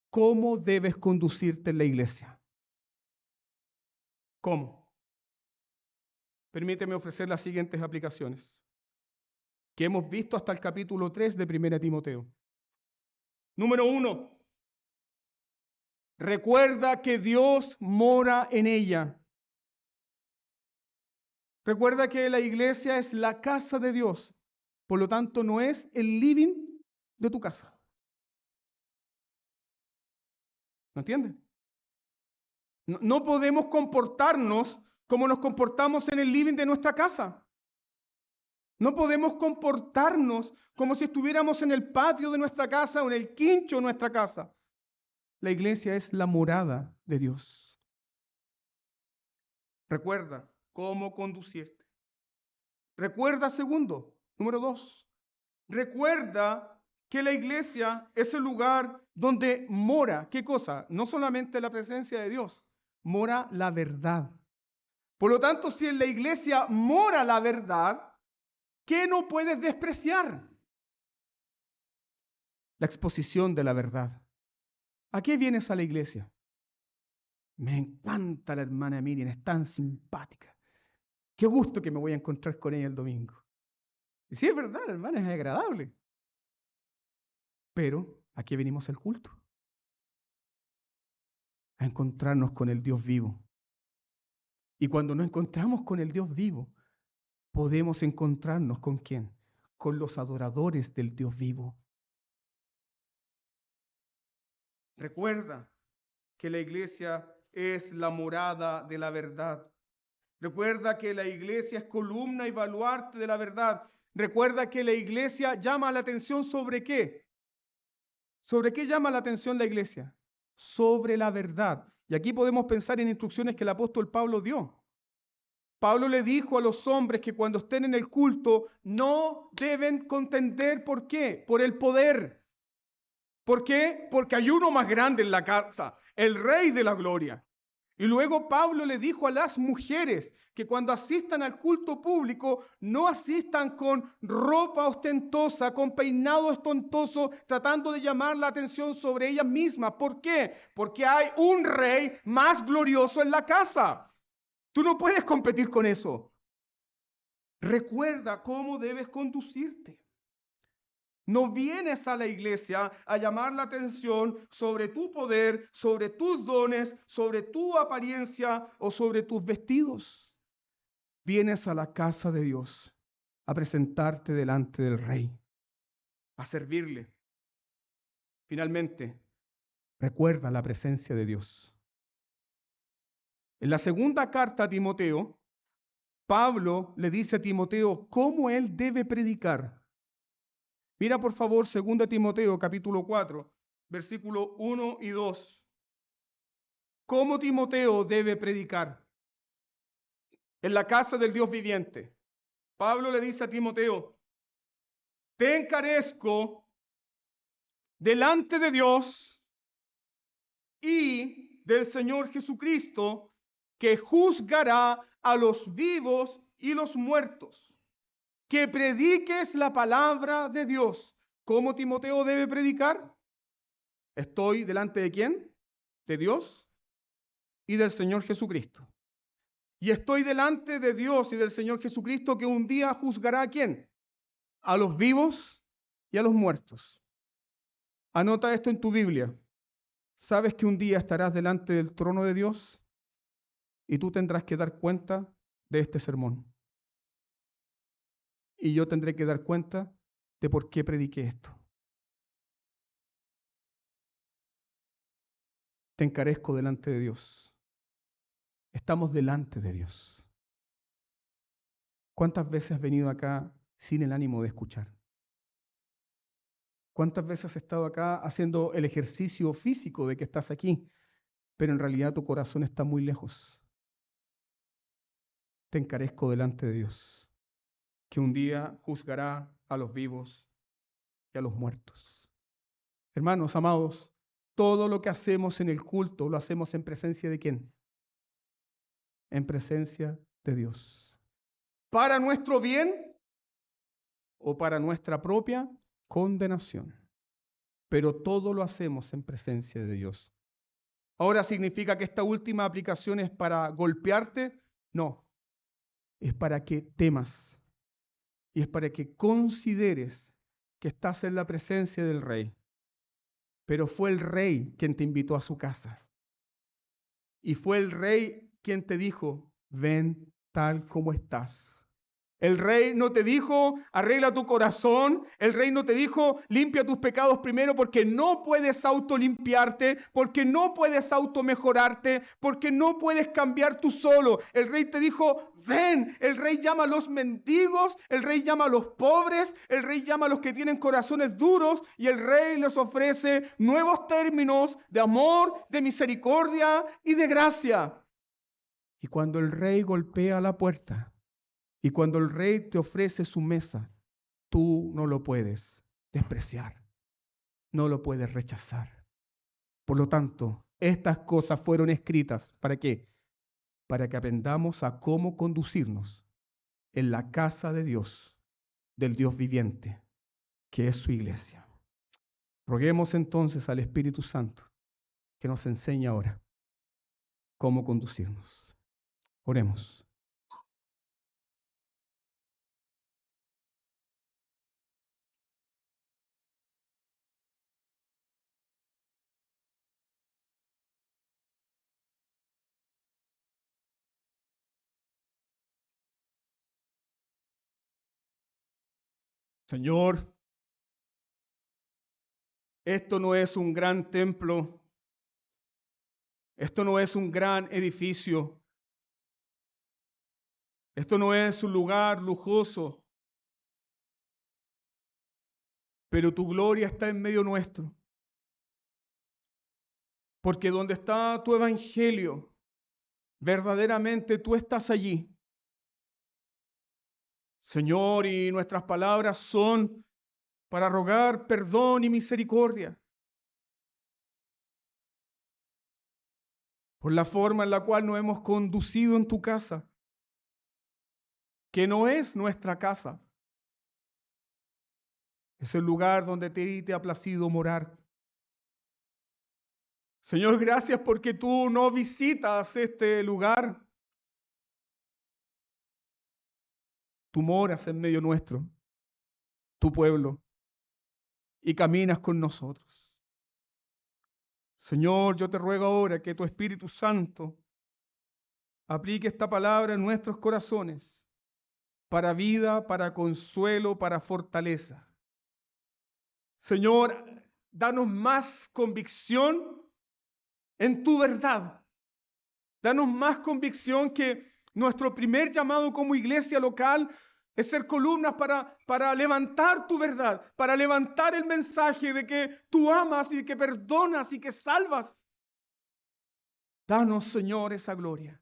¿cómo debes conducirte en la iglesia? ¿Cómo? Permíteme ofrecer las siguientes aplicaciones que hemos visto hasta el capítulo 3 de 1 Timoteo. Número 1. Recuerda que Dios mora en ella. Recuerda que la iglesia es la casa de Dios. Por lo tanto, no es el living de tu casa. ¿No entiendes? No podemos comportarnos como nos comportamos en el living de nuestra casa. No podemos comportarnos como si estuviéramos en el patio de nuestra casa o en el quincho de nuestra casa. La iglesia es la morada de Dios. Recuerda cómo conducirte. Recuerda, segundo, número 2. Recuerda que la iglesia es el lugar donde mora, ¿qué cosa? No solamente la presencia de Dios, mora la verdad. Por lo tanto, si en la iglesia mora la verdad, ¿qué no puedes despreciar? La exposición de la verdad. ¿A qué vienes a la iglesia? Me encanta la hermana Miriam, es tan simpática. Qué gusto que me voy a encontrar con ella el domingo. Y sí, es verdad, la hermana es agradable. Pero, ¿a qué venimos al culto? A encontrarnos con el Dios vivo. Y cuando nos encontramos con el Dios vivo, podemos encontrarnos ¿con quién? Con los adoradores del Dios vivo. Recuerda que la iglesia es la morada de la verdad. Recuerda que la iglesia es columna y baluarte de la verdad. Recuerda que la iglesia llama la atención ¿sobre qué? ¿Sobre qué llama la atención la iglesia? Sobre la verdad. Y aquí podemos pensar en instrucciones que el apóstol Pablo dio. Pablo le dijo a los hombres que cuando estén en el culto no deben contender. ¿Por qué? Por el poder. ¿Por qué? Porque hay uno más grande en la casa, el Rey de la Gloria. Y luego Pablo le dijo a las mujeres que cuando asistan al culto público no asistan con ropa ostentosa, con peinado estontoso, tratando de llamar la atención sobre ellas mismas. ¿Por qué? Porque hay un rey más glorioso en la casa. Tú no puedes competir con eso. Recuerda cómo debes conducirte. No vienes a la iglesia a llamar la atención sobre tu poder, sobre tus dones, sobre tu apariencia o sobre tus vestidos. Vienes a la casa de Dios a presentarte delante del Rey. a servirle. Finalmente, recuerda la presencia de Dios. En la segunda carta a Timoteo, Pablo le dice a Timoteo cómo él debe predicar. Mira por favor 2 Timoteo capítulo 4, versículos 1 y 2. ¿Cómo Timoteo debe predicar? En la casa del Dios viviente. Pablo le dice a Timoteo, te encarezco delante de Dios y del Señor Jesucristo, que juzgará a los vivos y los muertos, que prediques la palabra de Dios. ¿Cómo Timoteo debe predicar? Estoy delante de ¿quién? De Dios y del Señor Jesucristo. Y estoy delante de Dios y del Señor Jesucristo, que un día juzgará ¿a quién? A los vivos y a los muertos. Anota esto en tu Biblia. ¿Sabes que un día estarás delante del trono de Dios? Y tú tendrás que dar cuenta de este sermón. Y yo tendré que dar cuenta de por qué prediqué esto. Te encarezco delante de Dios. Estamos delante de Dios. ¿Cuántas veces has venido acá sin el ánimo de escuchar? ¿Cuántas veces has estado acá haciendo el ejercicio físico de que estás aquí, pero en realidad tu corazón está muy lejos? Te encarezco delante de Dios, que un día juzgará a los vivos y a los muertos. Hermanos, amados, todo lo que hacemos en el culto lo hacemos en presencia de ¿quién? En presencia de Dios. ¿Para nuestro bien o para nuestra propia condenación? Pero todo lo hacemos en presencia de Dios. ¿Ahora significa que esta última aplicación es para golpearte? No, es para que temas y es para que consideres que estás en la presencia del Rey. Pero fue el Rey quien te invitó a su casa. Y fue el Rey quien te dijo, ven tal como estás. El Rey no te dijo, arregla tu corazón. El Rey no te dijo, limpia tus pecados primero, porque no puedes autolimpiarte, porque no puedes automejorarte, porque no puedes cambiar tú solo. El Rey te dijo, ven. El Rey llama a los mendigos, el Rey llama a los pobres, el Rey llama a los que tienen corazones duros, y el Rey les ofrece nuevos términos de amor, de misericordia y de gracia. Y cuando el Rey golpea la puerta, y cuando el Rey te ofrece su mesa, tú no lo puedes despreciar, no lo puedes rechazar. Por lo tanto, estas cosas fueron escritas, ¿para qué? Para que aprendamos a cómo conducirnos en la casa de Dios, del Dios viviente, que es su iglesia. Roguemos entonces al Espíritu Santo que nos enseñe ahora cómo conducirnos. Oremos. Señor, esto no es un gran templo, esto no es un gran edificio, esto no es un lugar lujoso, pero tu gloria está en medio nuestro. Porque donde está tu evangelio, verdaderamente tú estás allí. Señor, y nuestras palabras son para rogar perdón y misericordia por la forma en la cual nos hemos conducido en tu casa, que no es nuestra casa. Es el lugar donde te ha placido morar. Señor, gracias porque tú no visitas este lugar. Tú moras en medio nuestro, tu pueblo, y caminas con nosotros. Señor, yo te ruego ahora que tu Espíritu Santo aplique esta palabra en nuestros corazones para vida, para consuelo, para fortaleza. Señor, danos más convicción en tu verdad. Danos más convicción que nuestro primer llamado como iglesia local es ser columnas para levantar tu verdad, para levantar el mensaje de que tú amas y que perdonas y que salvas. Danos, Señor, esa gloria.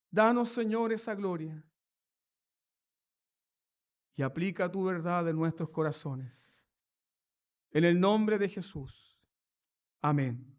Danos, Señor, esa gloria. Y aplica tu verdad en nuestros corazones. En el nombre de Jesús. Amén.